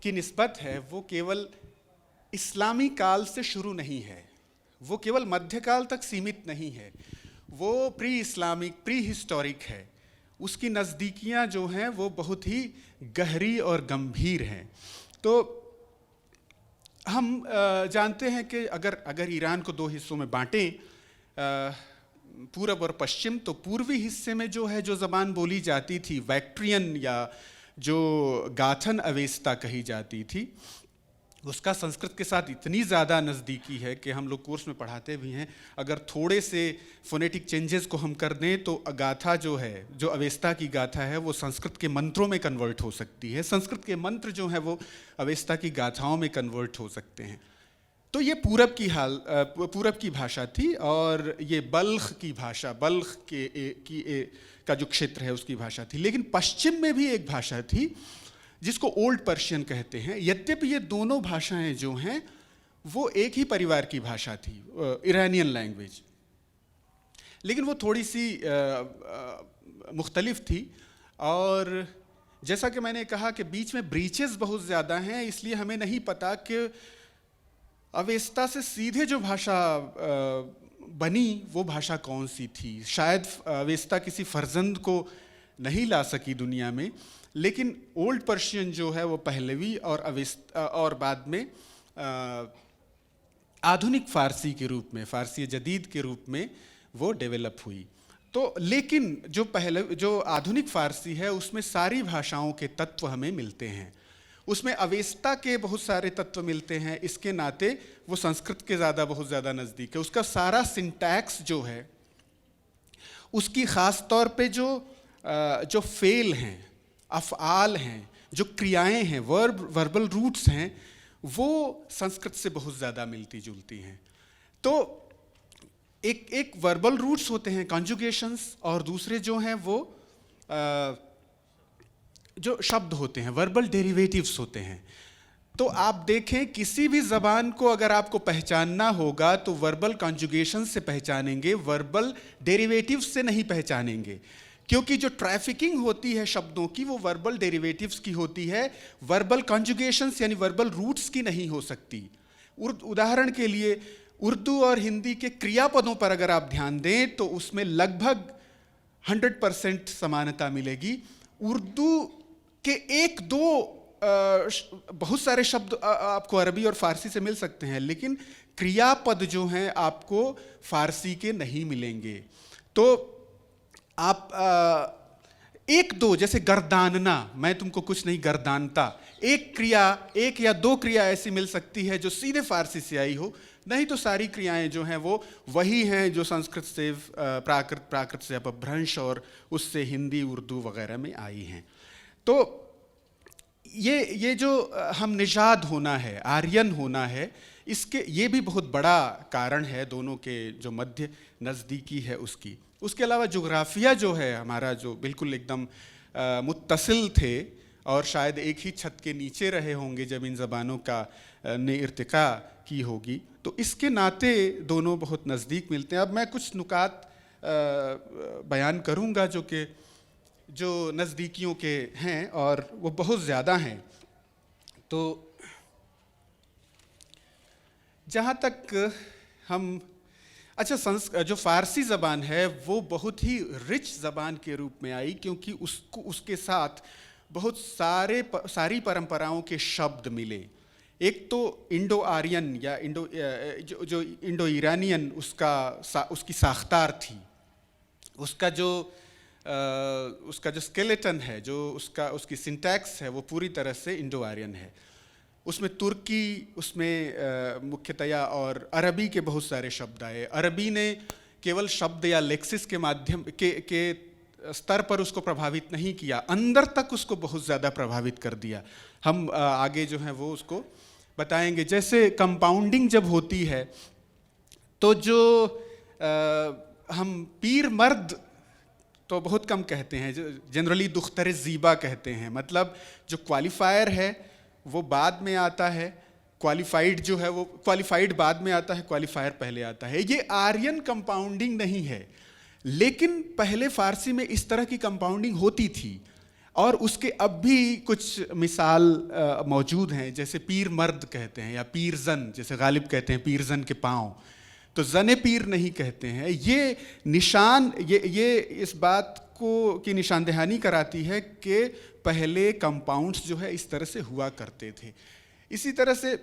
Speaker 1: की निस्बत है वो केवल इस्लामी काल से शुरू नहीं है, वो केवल मध्यकाल तक सीमित नहीं है, वो प्री इस्लामिक, प्री हिस्टोरिक है। उसकी नज़दीकियाँ जो हैं वो बहुत ही गहरी और गंभीर हैं। तो हम जानते हैं कि अगर ईरान को दो हिस्सों में बांटें, पूरब और पश्चिम, तो पूर्वी हिस्से में जो है जो ज़बान बोली जाती थी बैक्ट्रियन, या जो गाथन अवेस्ता कही जाती थी, उसका संस्कृत के साथ इतनी ज़्यादा नज़दीकी है कि हम लोग कोर्स में पढ़ाते भी हैं। अगर थोड़े से फोनेटिक चेंजेस को हम कर दें तो गाथा जो है, जो अवेस्ता की गाथा है, वो संस्कृत के मंत्रों में कन्वर्ट हो सकती है। संस्कृत के मंत्र जो हैं वो अवेस्ता की गाथाओं में कन्वर्ट हो सकते हैं। तो ये पूरब की भाषा थी, और ये बल्ख की भाषा, बल्ख का जो क्षेत्र है उसकी भाषा थी। लेकिन पश्चिम में भी एक भाषा थी जिसको ओल्ड पर्शियन कहते हैं। यद्यपि ये दोनों भाषाएं जो हैं वो एक ही परिवार की भाषा थी, ईरानियन लैंग्वेज, लेकिन वो थोड़ी सी मुख्तलिफ थी। और जैसा कि मैंने कहा कि बीच में ब्रीचेस बहुत ज़्यादा हैं, इसलिए हमें नहीं पता कि अवेस्ता से सीधे जो भाषा बनी वो भाषा कौन सी थी। शायद अवेस्ता किसी फर्जंद को नहीं ला सकी दुनिया में, लेकिन ओल्ड पर्शियन जो है वो पहलवी और बाद में आधुनिक फ़ारसी के रूप में, फ़ारसी जदीद के रूप में वो डेवलप हुई। तो लेकिन जो आधुनिक फ़ारसी है उसमें सारी भाषाओं के तत्व हमें मिलते हैं, उसमें अवेस्ता के बहुत सारे तत्व मिलते हैं। इसके नाते वो संस्कृत के बहुत ज़्यादा नज़दीक है। उसका सारा सिंटैक्स जो है, उसकी ख़ास तौर पे जो फेल हैं, अफ़आल हैं, जो क्रियाएं हैं, वर्बल रूट्स हैं, वो संस्कृत से बहुत ज़्यादा मिलती जुलती हैं। तो एक वर्बल रूट्स होते हैं कॉन्जुगेशंस, और दूसरे जो हैं वो जो शब्द होते हैं वर्बल डेरिवेटिव्स होते हैं। तो आप देखें, किसी भी ज़बान को अगर आपको पहचानना होगा तो वर्बल कॉन्जुगेशन से पहचानेंगे, वर्बल डेरिवेटिव्स से नहीं पहचानेंगे, क्योंकि जो ट्रैफिकिंग होती है शब्दों की वो वर्बल डेरिवेटिव्स की होती है, वर्बल कॉन्जुगेशंस यानी वर्बल रूट्स की नहीं हो सकती। उदाहरण के लिए उर्दू और हिंदी के क्रियापदों पर अगर आप ध्यान दें तो उसमें लगभग 100% समानता मिलेगी। उर्दू के एक दो बहुत सारे शब्द आपको अरबी और फारसी से मिल सकते हैं, लेकिन क्रियापद जो हैं आपको फारसी के नहीं मिलेंगे। तो आप एक दो, जैसे गर्दानना, मैं तुमको कुछ नहीं गर्दानता, एक क्रिया, एक या दो क्रिया ऐसी मिल सकती है जो सीधे फारसी से आई हो, नहीं तो सारी क्रियाएं जो हैं वो वही हैं जो संस्कृत से प्राकृत से अपभ्रंश और उससे हिंदी उर्दू वगैरह में आई हैं। तो ये जो हम निषाद होना है, आर्यन होना है, इसके ये भी बहुत बड़ा कारण है दोनों के जो मध्य नज़दीकी है उसकी। उसके अलावा जोग्राफिया जो है हमारा, जो बिल्कुल एकदम मुत्तसिल थे और शायद एक ही छत के नीचे रहे होंगे जब इन ज़बानों का ने इर्तिका की होगी, तो इसके नाते दोनों बहुत नज़दीक मिलते हैं। अब मैं कुछ नुकात बयान करूँगा जो नज़दीकियों के हैं और वो बहुत ज़्यादा हैं। तो जहाँ तक हम जो फ़ारसी ज़बान है वो बहुत ही रिच ज़बान के रूप में आई, क्योंकि उसके साथ बहुत सारी परंपराओं के शब्द मिले। एक तो इंडो आर्यन या जो इंडो ईरानियन उसकी साख्तार थी, उसका जो स्केलेटन है, जो उसकी सिंटैक्स है, वो पूरी तरह से इंडो आर्यन है। उसमें तुर्की, उसमें मुख्यतया और अरबी के बहुत सारे शब्द आए। अरबी ने केवल शब्द या लेक्सिस के माध्यम के स्तर पर उसको प्रभावित नहीं किया, अंदर तक उसको बहुत ज़्यादा प्रभावित कर दिया। हम आगे जो है वो उसको बताएंगे। जैसे कंपाउंडिंग जब होती है तो जो हम पीर मर्द तो बहुत कम कहते हैं, जनरली दुख्तर ज़ीबा कहते हैं, मतलब जो क्वालिफायर है वो बाद में आता है, क्वालिफाइड जो है वो क्वालिफाइड बाद में आता है, क्वालिफायर पहले आता है। ये आर्यन कंपाउंडिंग नहीं है, लेकिन पहले फ़ारसी में इस तरह की कंपाउंडिंग होती थी और उसके अब भी कुछ मिसाल मौजूद हैं। जैसे पीर मर्द कहते हैं या पीर जन, जैसे गालिब कहते हैं पीर जन के पाँव, तो जने पीर नहीं कहते हैं। ये निशान ये इस बात की निशानदहानी कराती है कि पहले कंपाउंड्स जो है इस तरह से हुआ करते थे। इसी तरह से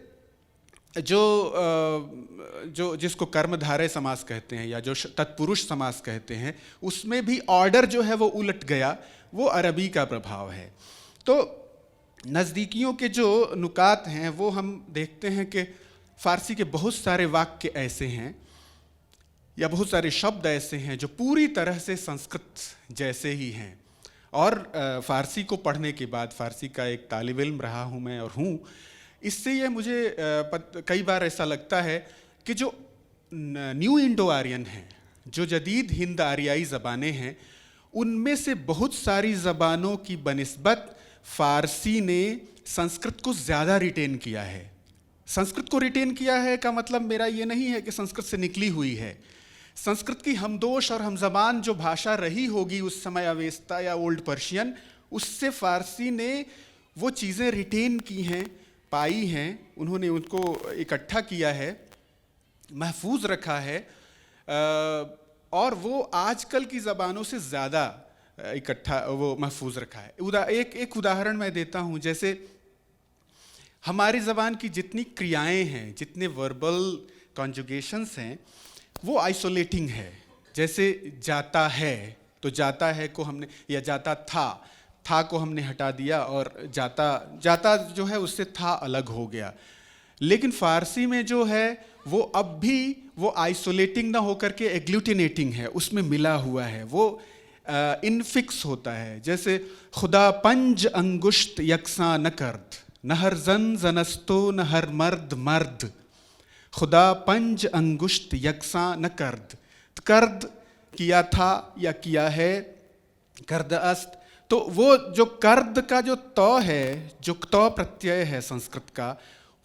Speaker 1: जो जिसको कर्मधारय समास कहते हैं या जो तत्पुरुष समास कहते हैं, उसमें भी ऑर्डर जो है वो उलट गया, वो अरबी का प्रभाव है। तो नज़दीकियों के जो नुकात हैं वो हम देखते हैं कि फ़ारसी के बहुत सारे वाक्य ऐसे हैं या बहुत सारे शब्द ऐसे हैं जो पूरी तरह से संस्कृत जैसे ही हैं। और फ़ारसी को पढ़ने के बाद, फ़ारसी का एक तालिब इल्म रहा हूँ मैं और हूँ, इससे ये मुझे कई बार ऐसा लगता है कि जो न्यू इंडो आर्यन हैं, जो जदीद हिंद आर्याई ज़बानें हैं, उनमें से बहुत सारी ज़बानों की बनिस्बत फ़ारसी ने संस्कृत को ज़्यादा रिटेन किया है। संस्कृत को रिटेन किया है का मतलब मेरा ये नहीं है कि संस्कृत से निकली हुई है। संस्कृत की हमदोश और हमज़बान जो भाषा रही होगी उस समय, अवेस्ता या ओल्ड पर्शियन, उससे फ़ारसी ने वो चीज़ें रिटेन की हैं, पाई हैं, उन्होंने उनको इकट्ठा किया है, महफूज रखा है, और वो आजकल की ज़बानों से ज़्यादा इकट्ठा वो महफूज रखा है। एक उदाहरण मैं देता हूँ। जैसे हमारी ज़बान की जितनी क्रियाएं हैं, जितने वर्बल कॉन्जुगेशंस हैं, वो आइसोलेटिंग है। जैसे जाता है, तो जाता है को हमने, या जाता था को हमने हटा दिया और जाता जो है उससे था अलग हो गया। लेकिन फ़ारसी में जो है वो अब भी वो आइसोलेटिंग ना होकर के एग्लूटिनेटिंग है, उसमें मिला हुआ है। वो इनफिक्स होता है। जैसे खुदा पंज अंगुष्ट यकसा न करद, न हर जन जनस्तो न हर मर्द मर्द, खुदा पंज अंगुष्ट यकसा न करद। कर्द किया था या किया है, कर्द अस्त। तो वो जो कर्द का जो तौ है, जो तौ प्रत्यय है संस्कृत का,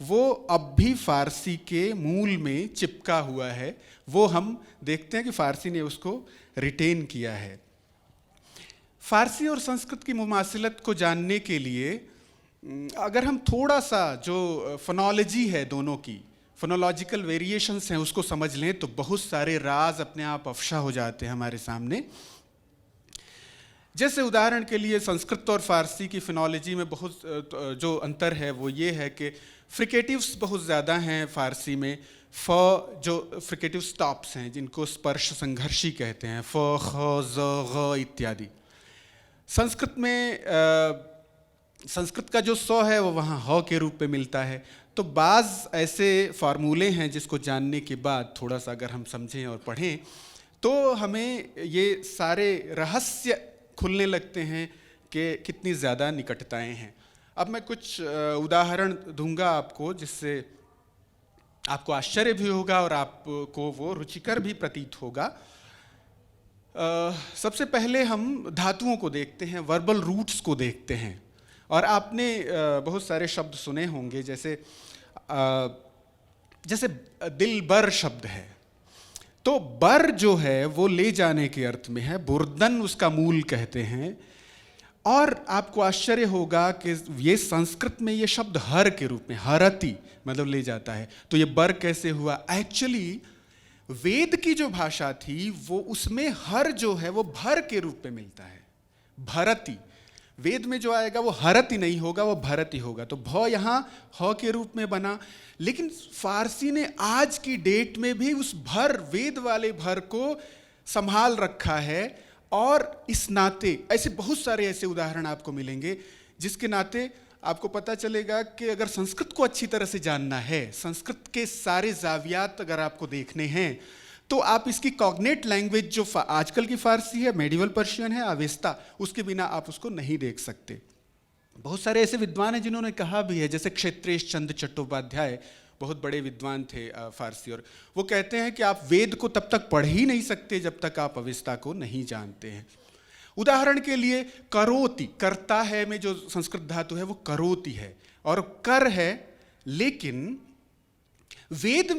Speaker 1: वो अब भी फारसी के मूल में चिपका हुआ है। वो हम देखते हैं कि फारसी ने उसको रिटेन किया है। फारसी और संस्कृत की मुमासिलत को जानने के लिए अगर हम थोड़ा सा जो फोनोलॉजी है दोनों की, फोनोलॉजिकल वेरिएशंस हैं, उसको समझ लें तो बहुत सारे राज अपने आप अफशा हो जाते हैं हमारे सामने। जैसे उदाहरण के लिए संस्कृत और फारसी की फोनोलॉजी में बहुत जो अंतर है वो ये है कि फ्रिकेटिव्स बहुत ज़्यादा हैं फारसी में। फ जो फ्रिकेटिव स्टॉप्स हैं जिनको स्पर्श संघर्षी कहते हैं, फ, ख, ज, ग इत्यादि। संस्कृत में संस्कृत का जो स है वो वहाँ ह के रूप में मिलता है। तो बाज़ ऐसे फार्मूले हैं जिसको जानने के बाद थोड़ा सा अगर हम समझें और पढ़ें तो हमें ये सारे रहस्य खुलने लगते हैं कि कितनी ज़्यादा निकटताएं हैं। अब मैं कुछ उदाहरण दूंगा आपको जिससे आपको आश्चर्य भी होगा और आपको वो रुचिकर भी प्रतीत होगा। सबसे पहले हम धातुओं को देखते हैं, वर्बल रूट्स को देखते हैं। और आपने बहुत सारे शब्द सुने होंगे, जैसे दिल बर शब्द है, तो बर जो है वो ले जाने के अर्थ में है, बुर्दन उसका मूल कहते हैं। और आपको आश्चर्य होगा कि ये संस्कृत में ये शब्द हर के रूप में, हरति मतलब ले जाता है। तो ये बर कैसे हुआ? एक्चुअली वेद की जो भाषा थी वो उसमें हर जो है वो भर के रूप में मिलता है, भरति। वेद में जो आएगा वो हरति नहीं होगा, वो भरति होगा। तो भ यहाँ ह के रूप में बना। लेकिन फारसी ने आज की डेट में भी उस भर, वेद वाले भर को संभाल रखा है। और इस नाते ऐसे बहुत सारे ऐसे उदाहरण आपको मिलेंगे जिसके नाते आपको पता चलेगा कि अगर संस्कृत को अच्छी तरह से जानना है, संस्कृत के सारे जावियात अगर आपको देखने हैं, तो आप इसकी कॉग्नेट लैंग्वेज जो आजकल की फारसी है, मेडिवल पर्शियन है, अवेस्ता, उसके बिना आप उसको नहीं देख सकते। बहुत सारे ऐसे विद्वान हैं जिन्होंने कहा भी है, जैसे क्षेत्रेश चंद्र चट्टोपाध्याय बहुत बड़े विद्वान थे फारसी, और वो कहते हैं कि आप वेद को तब तक पढ़ ही नहीं सकते जब तक आप अवेस्ता को नहीं जानते हैं। उदाहरण के लिए करोति, कर्ता है में जो संस्कृत धातु है वो करोति है और कर है, लेकिन वेद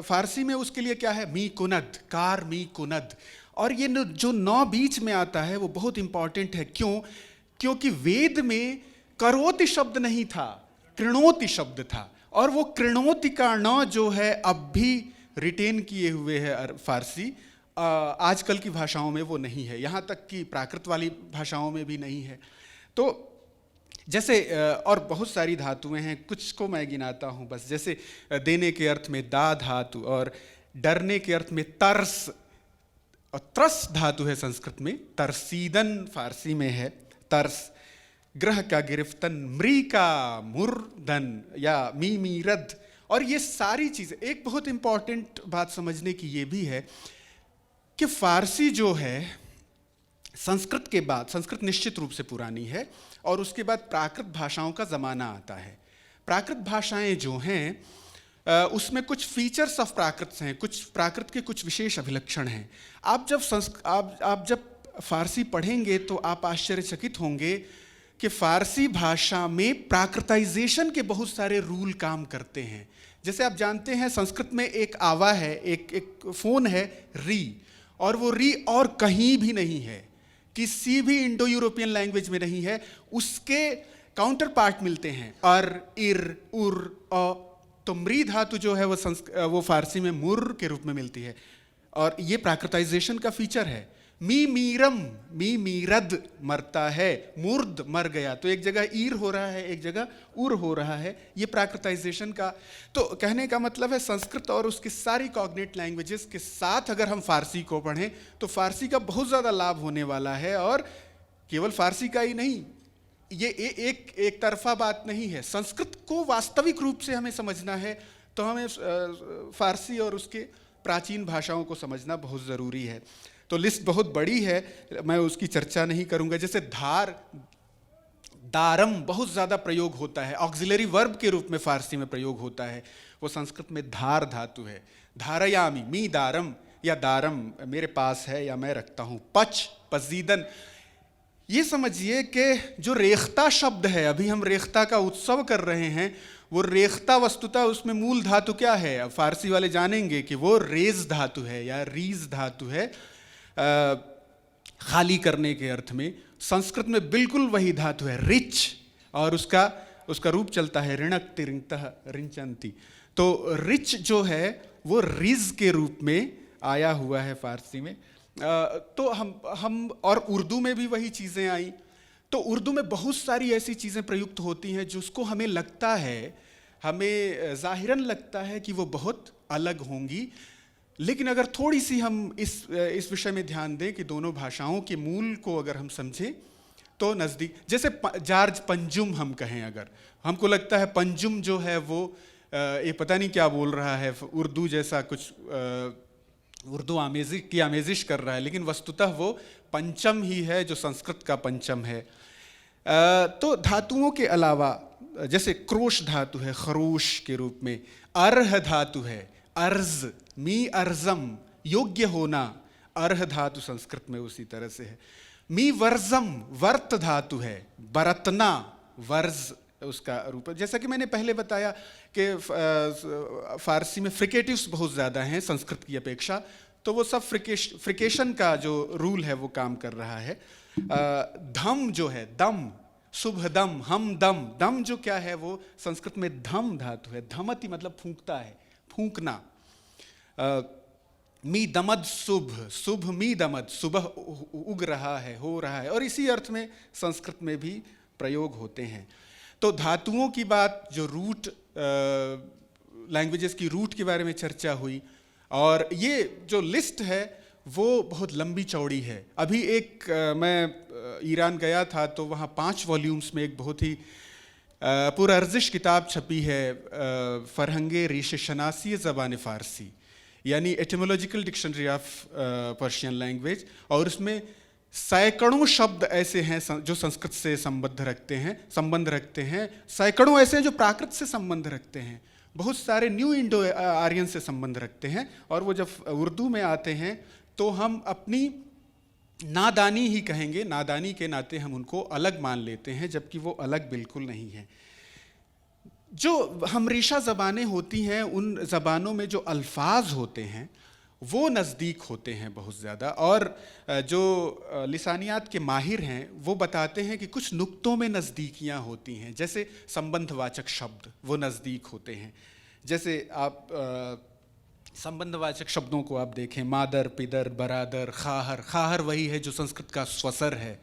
Speaker 1: फारसी में उसके लिए क्या है? मी कुनद, कार मी कुनद। और ये जो नौ बीच में आता है वो बहुत इंपॉर्टेंट है। क्यों? क्योंकि वेद में करोति शब्द नहीं था, कृणोति शब्द था। और वो कृणोति का न जो है अब भी रिटेन किए हुए है फारसी। आजकल की भाषाओं में वो नहीं है, यहाँ तक कि प्राकृत वाली भाषाओं में भी नहीं है। तो जैसे और बहुत सारी धातुएं हैं, कुछ को मैं गिनाता हूँ बस। जैसे देने के अर्थ में दा धातु, और डरने के अर्थ में तरस, और त्रस धातु है संस्कृत में, तरसीदन फारसी में है तरस। ग्रह का गिरफ्तन, मृ का मुर्दन या मीरद। और ये सारी चीज़ें, एक बहुत इंपॉर्टेंट बात समझने की ये भी है कि फारसी जो है संस्कृत के बाद, संस्कृत निश्चित रूप से पुरानी है, और उसके बाद प्राकृत भाषाओं का ज़माना आता है। प्राकृत भाषाएं जो हैं उसमें कुछ फीचर्स ऑफ प्राकृत हैं, कुछ प्राकृत के कुछ विशेष अभिलक्षण हैं। आप जब फारसी पढ़ेंगे तो आप आश्चर्यचकित होंगे कि फारसी भाषा में प्राकृताइजेशन के बहुत सारे रूल काम करते हैं। जैसे आप जानते हैं संस्कृत में एक आवा है, एक फोन है री, और वो री और कहीं भी नहीं है, किसी भी इंडो यूरोपियन लैंग्वेज में नहीं है। उसके काउंटर पार्ट मिलते हैं अर, इर, उर, अ। तो मृ धातु जो है वो फारसी में मुर के रूप में मिलती है, और ये प्राकृताइजेशन का फीचर है। मी मीरम, मी मीरद मरता है, मुर्द मर गया, तो एक जगह ईर हो रहा है, एक जगह उर हो रहा है। ये प्राकृताइजेशन का, तो कहने का मतलब है संस्कृत और उसकी सारी कॉग्नेट लैंग्वेजेस के साथ अगर हम फारसी को पढ़ें तो फारसी का बहुत ज़्यादा लाभ होने वाला है। और केवल फारसी का ही नहीं, ये एक तरफा बात नहीं है। संस्कृत को वास्तविक रूप से हमें समझना है तो हमें फारसी और उसके प्राचीन भाषाओं को समझना बहुत ज़रूरी है। तो लिस्ट बहुत बड़ी है, मैं उसकी चर्चा नहीं करूंगा। जैसे धार, दारम बहुत ज़्यादा प्रयोग होता है, ऑक्सिलरी वर्ब के रूप में फारसी में प्रयोग होता है, वो संस्कृत में धार धातु है। धारयामी, मी दारम या दारम मेरे पास है या मैं रखता हूँ। पच, पजीदन, ये समझिए कि जो रेख्ता शब्द है, अभी हम रेख्ता का उत्सव कर रहे हैं, वो रेख्ता वस्तुतः उसमें मूल धातु क्या है, अब फारसी वाले जानेंगे कि वो रेज धातु है या रीज धातु है, खाली करने के अर्थ में। संस्कृत में बिल्कुल वही धातु है, रिच, और उसका रूप चलता है ऋणक तिरिंगतः रिंचंती। तो रिच जो है वो रिज के रूप में आया हुआ है फारसी में। तो हम और उर्दू में भी वही चीज़ें आई। तो उर्दू में बहुत सारी ऐसी चीज़ें प्रयुक्त होती हैं जिसको हमें लगता है, हमें ज़ाहिरन लगता है कि वो बहुत अलग होंगी, लेकिन अगर थोड़ी सी हम इस विषय में ध्यान दें कि दोनों भाषाओं के मूल को अगर हम समझें तो नज़दीक। जैसे जार्ज पंजुम हम कहें, अगर हमको लगता है पंजुम जो है वो ये पता नहीं क्या बोल रहा है, उर्दू जैसा कुछ, उर्दू आमेजिश कर रहा है, लेकिन वस्तुतः वो पंचम ही है जो संस्कृत का पंचम है। तो धातुओं के अलावा जैसे क्रोश धातु है खरोश के रूप में, अर्ह धातु है अर्ज, मी अर्जम योग्य होना, अर्ह धातु संस्कृत में उसी तरह से है। मी वर्जम वर्त धातु है, बरतना वर्ज उसका रूप। जैसा कि मैंने पहले बताया कि फारसी में फ्रिकेटिव्स बहुत ज़्यादा हैं संस्कृत की अपेक्षा, तो वो सब फ्रिकेशन का जो रूल है वो काम कर रहा है। धम जो है, दम, शुभ दम, हम दम, दम जो क्या है वो संस्कृत में धम धातु है, धमति मतलब फूंकता है, फूंकना। मी दमद शुभ, शुभ मी दमद, सुबह उग रहा है, हो रहा है, और इसी अर्थ में संस्कृत में भी प्रयोग होते हैं। तो धातुओं की बात, जो रूट, लैंग्वेजेस की रूट के बारे में चर्चा हुई, और ये जो लिस्ट है वो बहुत लंबी चौड़ी है। अभी मैं ईरान गया था तो वहाँ 5 वॉल्यूम्स में एक बहुत ही पुरअर्जिश किताब छपी है, फरहंगे रीश शनासी ज़बान फ़ारसी, यानी एटिमोलॉजिकल डिक्शनरी ऑफ पर्शियन लैंग्वेज, और उसमें सैकड़ों शब्द ऐसे हैं जो संस्कृत से संबंध रखते हैं, सैकड़ों ऐसे हैं जो प्राकृत से संबंध रखते हैं, बहुत सारे न्यू इंडो आर्यन से संबंध रखते हैं, और वो जब उर्दू में आते हैं तो हम अपनी नादानी ही कहेंगे, नादानी के नाते हम उनको अलग मान लेते हैं, जबकि वो अलग बिल्कुल नहीं है। जो हमरेशा ज़बानें होती हैं, उन ज़बानों में जो अल्फाज होते हैं वो नज़दीक होते हैं बहुत ज़्यादा, और जो लिसानियात के माहिर हैं वो बताते हैं कि कुछ नुक्तों में नज़दीकियाँ होती हैं, जैसे संबंधवाचक शब्द वो नज़दीक होते हैं। जैसे आप संबंधवाचक शब्दों को आप देखें, मादर, पिदर, बरादर, खाहर, खाहर वही है जो संस्कृत का स्वसर है,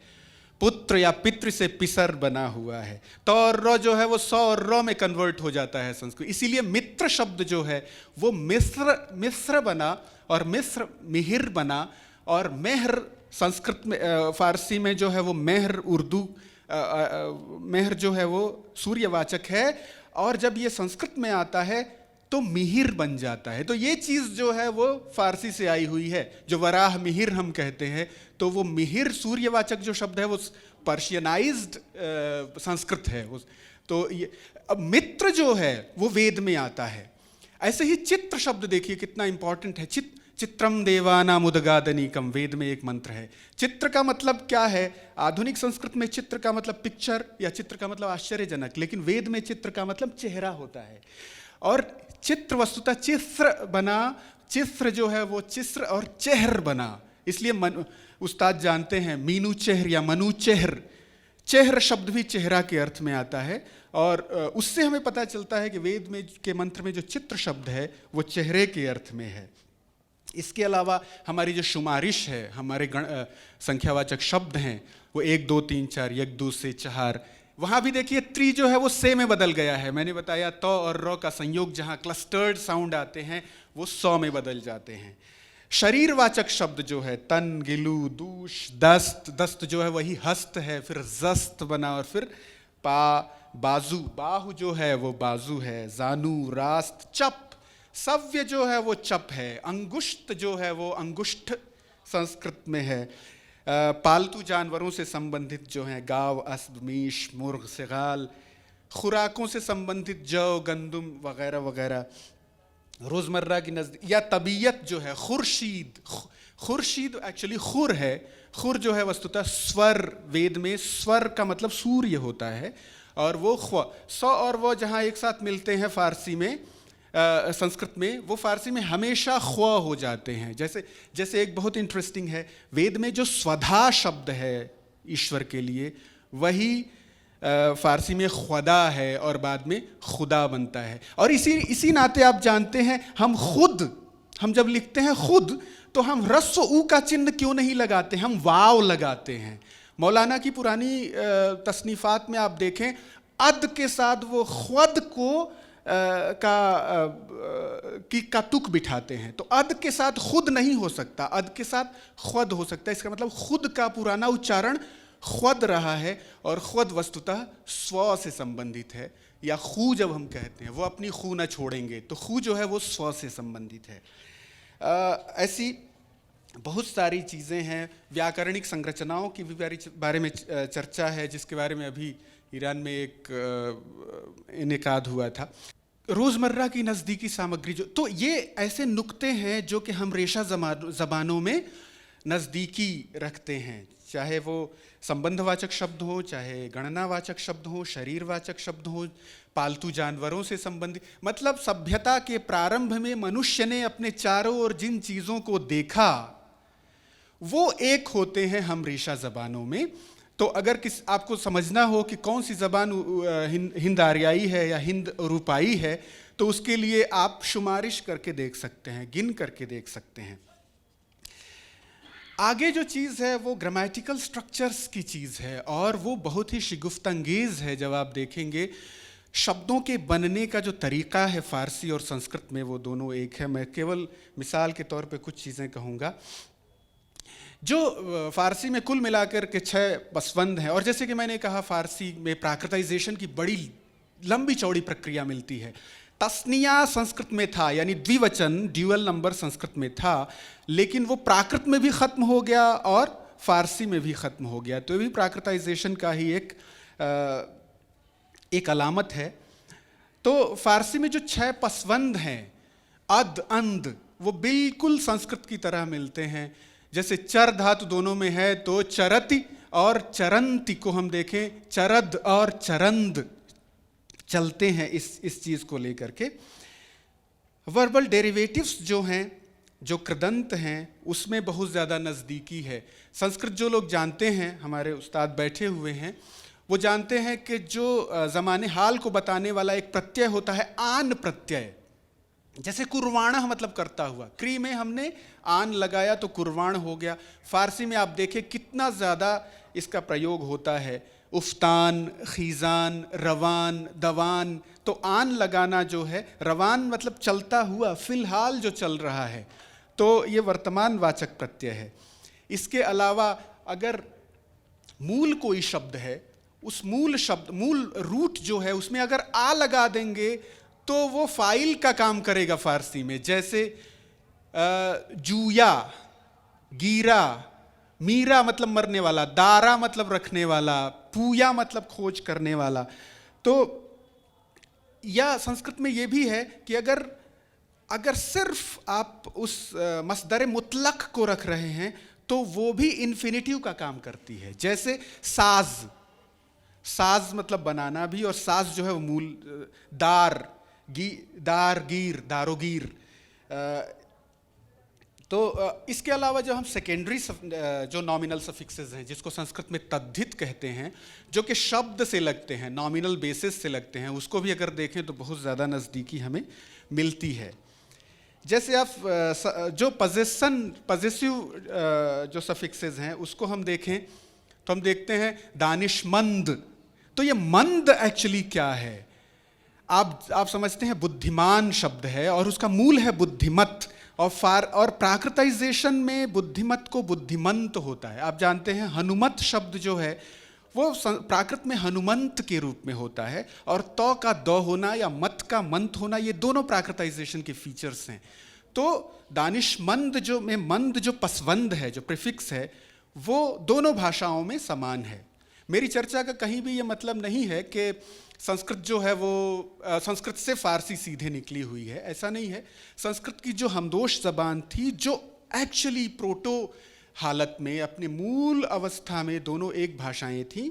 Speaker 1: पुत्र या पितृ से पिसर बना हुआ है, तो और र जो है वो सौ और र में कन्वर्ट हो जाता है संस्कृत। इसीलिए मित्र शब्द जो है वो मिस्र बना, और मिस्र मिहिर बना, और मेहर संस्कृत में, फारसी में जो है वो मेहर, उर्दू मेहर जो है वो सूर्यवाचक है, और जब ये संस्कृत में आता है तो मिहिर बन जाता है। तो ये चीज़ जो है वो फारसी से आई हुई है, जो वराह मिहिर हम कहते हैं, तो वो मिहिर सूर्यवाचक जो शब्द है वो पर्शियनाइज्ड संस्कृत है। तो ये अब मित्र जो है वो वेद में आता है। ऐसे ही चित्र शब्द देखिए कितना इंपॉर्टेंट है, चित्रम देवानाम उदगादनीकम, वेद में एक मंत्र है। चित्र का मतलब क्या है? आधुनिक संस्कृत में चित्र का मतलब पिक्चर या चित्र का मतलब आश्चर्यजनक, लेकिन वेद में चित्र का मतलब चेहरा होता है। और चित्र वस्तुतः चिस्र बना, चिस्र जो है वो चिस्र और चेहर बना, इसलिए उस्ताद जानते हैं मीनू चेहर या मनु चेहर, चेहर शब्द भी चेहरा के अर्थ में आता है, और उससे हमें पता चलता है कि वेद में के मंत्र में जो चित्र शब्द है वो चेहरे के अर्थ में है। इसके अलावा हमारी जो शुमारिश है, हमारे संख्यावाचक शब्द हैं वो 1 2 3 4 1 2 से 4, वहाँ भी देखिए त्रि जो है वो से में बदल गया है। मैंने बताया तो और रो का संयोग जहाँ क्लस्टर्ड साउंड आते हैं वो 100 में बदल जाते हैं। शरीरवाचक शब्द जो है तन, गिलू, दूष, दस्त, दस्त जो है वही हस्त है, फिर जस्त बना, और फिर पा, बाजू, बाहु जो है वो बाजू है, जानू, रास्त, चप, सव्य जो है वो चप है, अंगुष्ट जो है वो अंगुष्ठ संस्कृत में है। पालतू जानवरों से संबंधित जो हैं गाव, अस्ब, मीश, मुर्ग, सिगाल, खुराकों से संबंधित जौ, गंदुम वगैरह वगैरह, रोज़मर्रा की नज़दीक या तबीयत जो है, खुर्शीद एक्चुअली खुर है। खुर जो है वस्तुतः स्वर, वेद में स्वर का मतलब सूर्य होता है, और वो ख्व, सौ और वो जहाँ एक साथ मिलते हैं फारसी में, संस्कृत में, वो फारसी में हमेशा ख्व हो जाते हैं। जैसे एक बहुत इंटरेस्टिंग है, वेद में जो स्वधा शब्द है ईश्वर के लिए, वही फारसी में ख्वदा है और बाद में खुदा बनता है। और इसी नाते आप जानते हैं, हम जब लिखते हैं खुद, तो हम रस्व ऊ का चिन्ह क्यों नहीं लगाते, हम वाव लगाते हैं। मौलाना की पुरानी तसनीफात में आप देखें, अद के साथ वो ख्वद को का तुक बिठाते हैं, तो अद के साथ खुद नहीं हो सकता, अद के साथ ख्वद हो सकता है। इसका मतलब खुद का पुराना उच्चारण ख्वद रहा है, और ख्वद वस्तुतः स्व से संबंधित है। या खू जब हम कहते हैं, वो अपनी खू न छोड़ेंगे, तो खू जो है वो स्व से संबंधित है। ऐसी बहुत सारी चीज़ें हैं। व्याकरणिक संरचनाओं की भी बारे में चर्चा है, जिसके बारे में अभी ईरान में एक इनेकाद हुआ था। रोज़मर्रा की नज़दीकी सामग्री तो ये ऐसे नुक्ते हैं जो कि हम रेशा ज़बानों में नज़दीकी रखते हैं, चाहे वो संबंधवाचक शब्द हो, चाहे गणनावाचक शब्द हो, शरीरवाचक शब्द हो, पालतू जानवरों से संबंधित। मतलब सभ्यता के प्रारंभ में मनुष्य ने अपने चारों ओर जिन चीज़ों को देखा, वो एक होते हैं हम रेशा ज़बानों में। तो अगर आपको समझना हो कि कौन सी ज़बान हिंद आर्याई है या हिंद रूपाई है, तो उसके लिए आप शुमारिश करके देख सकते हैं, गिन करके देख सकते हैं। आगे जो चीज़ है वो ग्रामेटिकल स्ट्रक्चर्स की चीज़ है, और वो बहुत ही शिगुफ्तंगेज़ है। जब आप देखेंगे शब्दों के बनने का जो तरीक़ा है फ़ारसी और संस्कृत में, वो दोनों एक है। मैं केवल मिसाल के तौर पे कुछ चीज़ें कहूँगा। जो फ़ारसी में कुल मिलाकर के 6 पसवंद हैं, और जैसे कि मैंने कहा फ़ारसी में प्राकृताइजेशन की बड़ी लंबी चौड़ी प्रक्रिया मिलती है। तस्निया संस्कृत में था, यानी द्विवचन, ड्यूअल नंबर संस्कृत में था, लेकिन वो प्राकृत में भी ख़त्म हो गया और फ़ारसी में भी ख़त्म हो गया। तो ये भी प्राकृताइजेशन का ही एक अलामत है। तो फ़ारसी में जो 6 पसवंद हैं, अद, अंद, वो बिल्कुल संस्कृत की तरह मिलते हैं। जैसे चर धातु दोनों में है, तो चरति और चरंति को हम देखें, चरद और चरंद चलते हैं इस चीज़ को लेकर के। वर्बल डेरिवेटिव्स जो हैं, जो कृदंत हैं, उसमें बहुत ज़्यादा नज़दीकी है। संस्कृत जो लोग जानते हैं, हमारे उस्ताद बैठे हुए हैं, वो जानते हैं कि जो ज़माने हाल को बताने वाला एक प्रत्यय होता है, आन प्रत्यय। जैसे कुर्वाणा मतलब करता हुआ, क्री में हमने आन लगाया तो कुर्वाण हो गया। फ़ारसी में आप देखें कितना ज़्यादा इसका प्रयोग होता है, उफ्तान, खीज़ान, रवान, दवान। तो आन लगाना जो है, रवान मतलब चलता हुआ, फ़िलहाल जो चल रहा है, तो ये वर्तमान वाचक प्रत्यय है। इसके अलावा अगर मूल कोई शब्द है, उस मूल रूट जो है, उसमें अगर आ लगा देंगे तो वो फाइल का काम करेगा फ़ारसी में। जैसे जूया, गीरा, मीरा मतलब मरने वाला, दारा मतलब रखने वाला, पूया मतलब खोज करने वाला। तो या संस्कृत में ये भी है कि अगर सिर्फ आप उस मस्दर मुतलक को रख रहे हैं, तो वो भी इन्फिनिटिव का काम करती है। जैसे साज मतलब बनाना भी, और साज जो है वो मूल गीर, दारोगीर। तो इसके अलावा जो हम सेकेंडरी जो नॉमिनल सफिक्सेस हैं, जिसको संस्कृत में तद्धित कहते हैं, जो कि शब्द से लगते हैं, नॉमिनल बेसिस से लगते हैं, उसको भी अगर देखें तो बहुत ज़्यादा नज़दीकी हमें मिलती है। जैसे आप जो पजेसिव जो सफिक्सेस हैं, उसको हम देखें तो हम देखते हैं दानिशमंद। तो ये मंद एक्चुअली क्या है? आप समझते हैं बुद्धिमान शब्द है, और उसका मूल है बुद्धिमत, और प्राकृताइजेशन में बुद्धिमत को बुद्धिमंत होता है। आप जानते हैं हनुमत शब्द जो है वो प्राकृत में हनुमंत के रूप में होता है, और तो का द होना या मत का मंत होना, ये दोनों प्राकृताइजेशन के फीचर्स हैं। तो दानिशमंद जो में मंद जो पसवंद है, जो प्रीफिक्स है, वो दोनों भाषाओं में समान है। मेरी चर्चा का कहीं भी ये मतलब नहीं है कि संस्कृत जो है वो संस्कृत से फारसी सीधे निकली हुई है, ऐसा नहीं है। संस्कृत की जो हमदोश ज़बान थी, जो एक्चुअली प्रोटो हालत में अपने मूल अवस्था में दोनों एक भाषाएं थीं,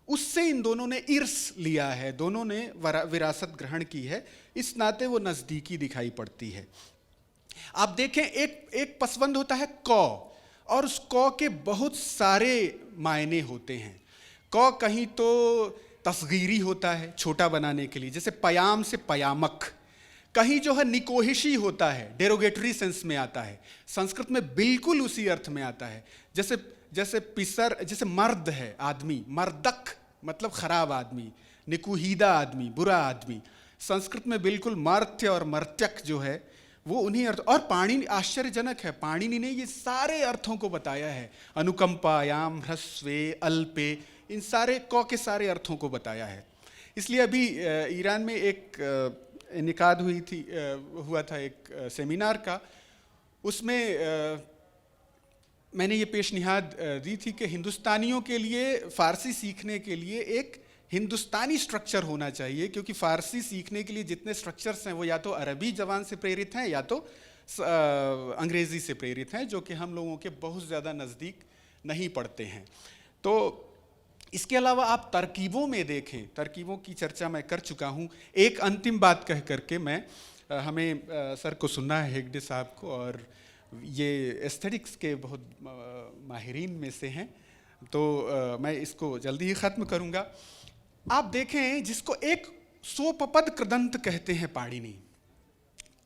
Speaker 1: उससे इन दोनों ने इर्स लिया है, दोनों ने विरासत ग्रहण की है, इस नाते वो नज़दीकी दिखाई पड़ती है। आप देखें, एक पसवंद होता है क, और उस क के बहुत सारे मायने होते हैं। क कहीं तो तस्गीरी होता है, छोटा बनाने के लिए, जैसे पयाम से पयामक। कहीं जो है निकोहिशी होता है, डेरोगेटरी सेंस में आता है। संस्कृत में बिल्कुल उसी अर्थ में आता है। जैसे पिसर, जैसे मर्द है आदमी, मर्दक मतलब खराब आदमी, निकुहीदा आदमी, बुरा आदमी। संस्कृत में बिल्कुल मर्त्य और मर्त्यक जो है वो उन्हीं अर्थ। और पाणिनि, आश्चर्यजनक है, पाणिनि ने ये सारे अर्थों को बताया है। अनुकंपायाम, ह्रस्वे, अल्पे, इन सारे क के सारे अर्थों को बताया है। इसलिए अभी ईरान में एक इनेकाद हुआ था एक सेमिनार का, उसमें मैंने ये पेशनिहाद दी थी कि हिंदुस्तानियों के लिए फ़ारसी सीखने के लिए एक हिंदुस्तानी स्ट्रक्चर होना चाहिए, क्योंकि फ़ारसी सीखने के लिए जितने स्ट्रक्चर्स हैं वो या तो अरबी ज़बान से प्रेरित हैं या तो अंग्रेज़ी से प्रेरित हैं, जो कि हम लोगों के बहुत ज़्यादा नज़दीक नहीं पड़ते हैं। तो इसके अलावा आप तरकीबों में देखें, तरकीबों की चर्चा मैं कर चुका हूँ। एक अंतिम बात कह करके मैं हमें सर को सुनना है, हेगड़े साहब को, और ये एस्थेटिक्स के बहुत माहिरीन में से हैं, तो मैं इसको जल्दी ही ख़त्म करूँगा। आप देखें, जिसको एक सोपपद कृदंत कहते हैं पाणिनि,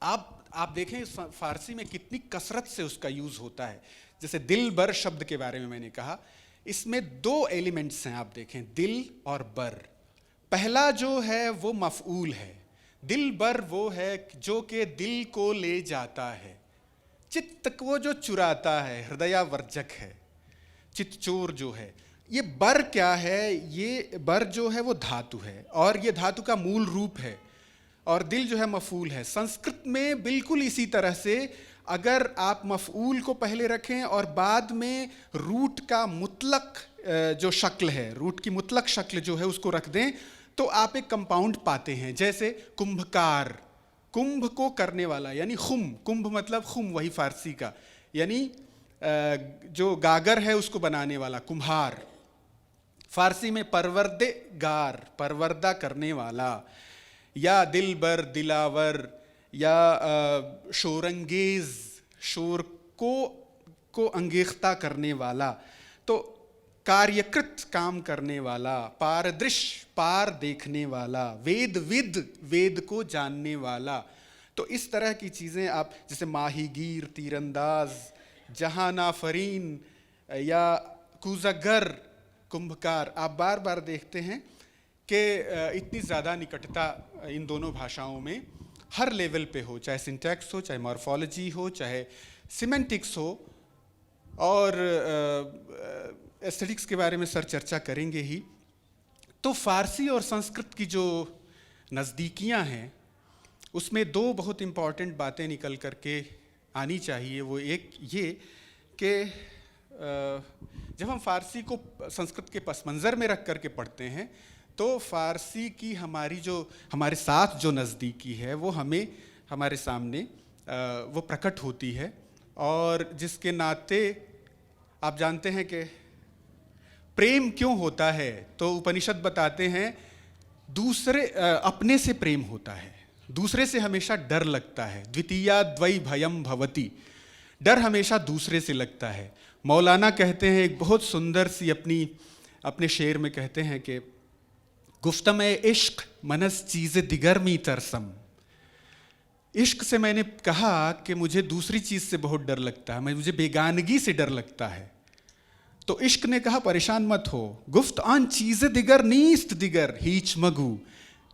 Speaker 1: आप देखें फ़ारसी में कितनी कसरत से उसका यूज़ होता है। जैसे दिल बर शब्द के बारे में मैंने कहा, इसमें दो एलिमेंट्स हैं, आप देखें, दिल और बर। पहला जो है वो मफ़ऊल है, दिल बर वो है जो कि दिल को ले जाता है, चित्त को जो चुराता है, हृदयावर्जक है, चित्तचोर जो है। ये बर क्या है? ये बर जो है वो धातु है, और ये धातु का मूल रूप है, और दिल जो है मफ़ऊल है। संस्कृत में बिल्कुल इसी तरह से, अगर आप मफ़ऊल को पहले रखें और बाद में रूट का मुतलक जो शक्ल है, रूट की मुतलक शक्ल जो है उसको रख दें, तो आप एक कंपाउंड पाते हैं। जैसे कुंभकार, कुंभ को करने वाला, यानी खुम, कुंभ मतलब खुम, वही फ़ारसी का, यानी जो गागर है उसको बनाने वाला, कुम्हार। फ़ारसी में परवरदेगार, परवरदा करने वाला, या दिलबर, दिलावर, या शोरंगेज, शोर को अंगेख्ता करने वाला। तो कार्यकृत, काम करने वाला, पारदृश्य, पार देखने वाला, वेदविद, वेद को जानने वाला। तो इस तरह की चीज़ें आप, जैसे माहीगीर, तीरंदाज, जहानाफरीन, या कूज़गर, कुंभकार, आप बार बार देखते हैं कि इतनी ज़्यादा निकटता इन दोनों भाषाओं में हर लेवल पे हो, चाहे सिंटैक्स हो, चाहे मॉर्फोलॉजी हो, चाहे सिमेंटिक्स हो। और एस्थेटिक्स के बारे में सर चर्चा करेंगे ही। तो फ़ारसी और संस्कृत की जो नज़दीकियां हैं, उसमें दो बहुत इम्पॉर्टेंट बातें निकल करके आनी चाहिए। वो एक ये कि जब हम फ़ारसी को संस्कृत के पस मंज़र में रख करके पढ़ते हैं, तो फ़ारसी की हमारे साथ जो नज़दीकी है वो हमें हमारे सामने वो प्रकट होती है। और जिसके नाते आप जानते हैं कि प्रेम क्यों होता है, तो उपनिषद बताते हैं अपने से प्रेम होता है, दूसरे से हमेशा डर लगता है। द्वितीया द्वै भयम भवति, डर हमेशा दूसरे से लगता है। मौलाना कहते हैं, एक बहुत सुंदर सी अपने शेर में कहते हैं कि गुफ्तम इश्क मनस चीज़ दिगर मी तरसम। इश्क से मैंने कहा कि मुझे दूसरी चीज़ से बहुत डर लगता है, मुझे बेगानगी से डर लगता है। तो इश्क ने कहा परेशान मत हो, गुफ्त आन चीज़ दिगर नीस्त दिगर हीच मगू।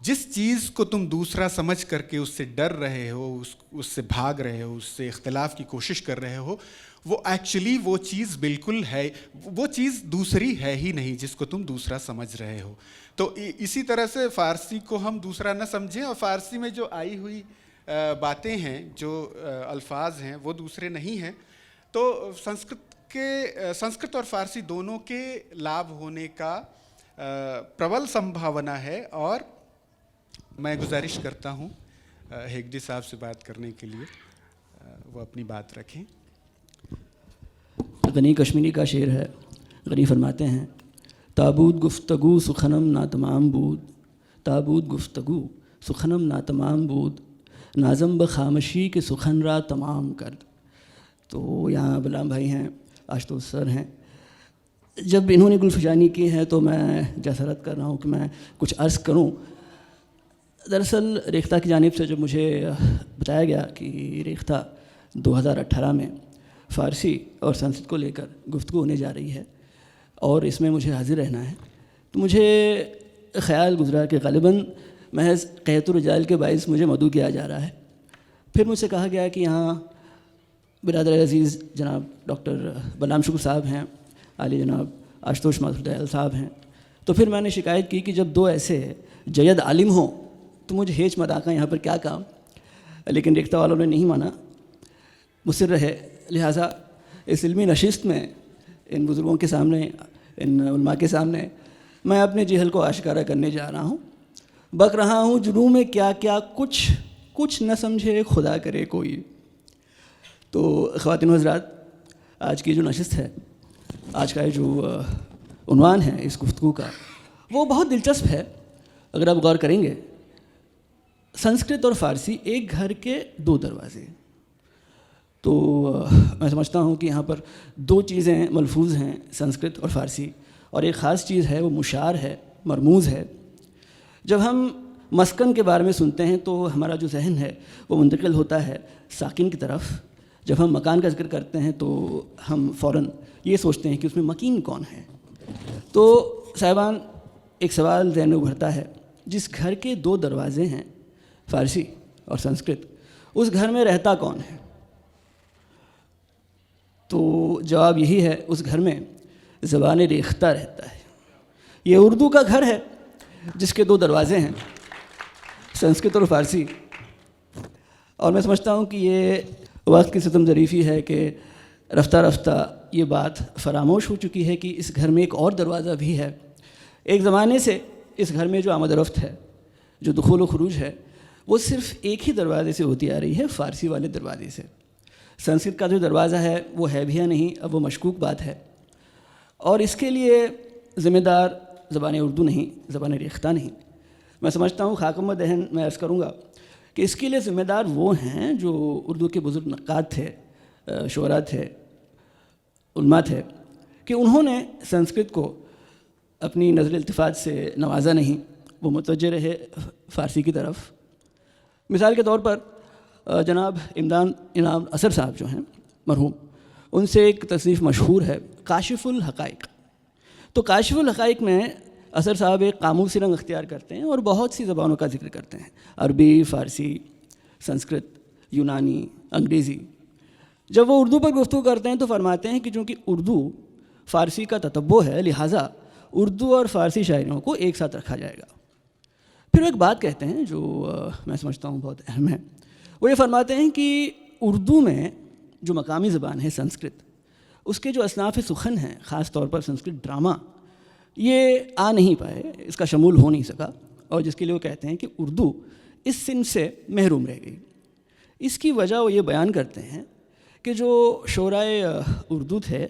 Speaker 1: जिस चीज़ को तुम दूसरा समझ करके उससे डर रहे हो, उससे भाग रहे हो, उससे इख्तिलाफ़ की कोशिश कर रहे हो, वो एक्चुअली वो चीज़ बिल्कुल है, वो चीज़ दूसरी है ही नहीं जिसको तुम दूसरा समझ रहे हो। तो इसी तरह से फ़ारसी को हम दूसरा न समझें, और फ़ारसी में जो आई हुई बातें हैं, जो अल्फाज हैं, वो दूसरे नहीं हैं। तो संस्कृत और फ़ारसी दोनों के लाभ होने का प्रबल संभावना है। और मैं गुजारिश करता हूँ हेगड़े साहब से बात करने के लिए, वो अपनी बात रखें।
Speaker 3: गनी कश्मीरी का शेर है। गनी फरमाते हैं, ताबूत गुफ्तगू सुखनम ना तमाम बूद, ताबूत गुफ्तगू सुखनम ना तमाम बूद, नाज़म ब खामशी के सुखन रा तमाम कर। तो यहाँ गुलाम भाई हैं, आशुतोष सर हैं। जब इन्होंने गुलफजानी की है तो मैं जसरत कर रहा हूँ कि मैं कुछ अर्ज़ करूँ। दरअसल रेख्ता की जानिब से जब मुझे बताया गया कि रेख्ता 2018 में फ़ारसी और संस्कृत को लेकर गुफ्तगू होने जा रही है और इसमें मुझे हाज़िर रहना है, तो मुझे ख़्याल गुज़रा कि ग़ालिबन महज़ क़हतुर्रिजाल के बाइस मुझे मदऊ किया जा रहा है। फिर मुझसे कहा गया कि यहाँ बिरादर अज़ीज़ जनाब डॉक्टर बलराम शुक्र साहब हैं, आली जनाब आशुतोष माथुर साहब हैं। तो फिर मैंने शिकायत की कि जब दो ऐसे जयद आलिम हों तो मुझे हेच मत आका यहाँ पर क्या काम। लेकिन रेख्ता वालों ने नहीं माना, मुसिर रहे। लिहाजा इस इल्मी नशिस्त में इन बुज़ुर्गों के सामने, इन उलमा के सामने मैं अपने जहल को आश्कारा करने जा रहा हूँ। बक रहा हूँ जुनून में क्या क्या कुछ न समझे खुदा करे कोई। तो ख़वातीन व हज़रात, आज की जो नशिस्त है, आज का जो उन्वान है इस गुफ्तगू का, वो बहुत दिलचस्प है। अगर आप गौर करेंगे, संस्कृत और फ़ारसी एक घर के दो दरवाज़े। तो मैं समझता हूँ कि यहाँ पर दो चीज़ें मलफूज हैं, संस्कृत और फ़ारसी, और एक ख़ास चीज़ है, वो मुशार है, मरमूज़ है। जब हम मस्कन के बारे में सुनते हैं तो हमारा जो जहन है वो मुंतकिल होता है साकिन की तरफ। जब हम मकान का जिक्र करते हैं तो हम फ़ौरन ये सोचते हैं कि उसमें मकीन कौन है। तो साहिबान, एक सवाल ज़हन में उभरता है, जिस घर के दो दरवाज़े हैं, फ़ारसी और संस्कृत, उस घर में रहता कौन है? तो जवाब यही है, उस घर में ज़बान रेख्ता रहता है। ये उर्दू का घर है जिसके दो दरवाज़े हैं, संस्कृत और फ़ारसी। और मैं समझता हूँ कि ये वक्त की सितम ज़रीफ़ी है कि रफ्ता रफ्ता ये बात फरामोश हो चुकी है कि इस घर में एक और दरवाज़ा भी है। एक ज़माने से इस घर में जो आमद रफ्त है, जो दुखूल व खुरूज है, वो सिर्फ़ एक ही दरवाज़े से होती आ रही है, फ़ारसी वाले दरवाज़े से। संस्कृत का जो दरवाज़ा है वो है भी या नहीं, अब वो मशकूक बात है। और इसके लिए ज़िम्मेदार ज़बान उर्दू नहीं, ज़बान रेख्ता नहीं। मैं समझता हूँ, खाकम दहन मैं अर्ज़ करूँगा कि इसके लिए ज़िम्मेदार वो हैं जो उर्दू के बुज़ुर्ग नक़्क़ाद थे, शुअरा थे, उलमा थे, कि उन्होंने संस्कृत को अपनी नज़र इल्तिफ़ात से नवाजा नहीं, वो मुतवज्जे रहे फ़ारसी की तरफ। मिसाल के तौर पर जनाब इमदान इनाम असर साहब जो हैं मरहूम, उनसे एक तसनीफ़ मशहूर है, काशिफ़ुल हक़ाइक़। तो काशिफ़ुल हक़ाइक़ में असर साहब एक कामूसी रंग अख्तियार करते हैं और बहुत सी ज़बानों का जिक्र करते हैं, अरबी, फ़ारसी, संस्कृत, यूनानी, अंग्रेज़ी। जब वो उर्दू पर गुफ्तगू करते हैं तो फरमाते हैं कि चूँकि उर्दू फ़ारसी का ततब्बो है, लिहाजा उर्दू और फ़ारसी शायरों को एक साथ रखा जाएगा। फिर वो एक बात कहते हैं जो मैं समझता हूँ बहुत अहम है। वो ये फरमाते हैं कि उर्दू में जो मकामी ज़बान है संस्कृत, उसके जो असनाफ़ सुखन हैं, ख़ास तौर पर संस्कृत ड्रामा, ये आ नहीं पाए, इसका शमूल हो नहीं सका, और जिसके लिए वो कहते हैं कि उर्दू इस सिंह से महरूम रह गई। इसकी वजह वो ये बयान करते हैं कि जो शोराए उर्दू थे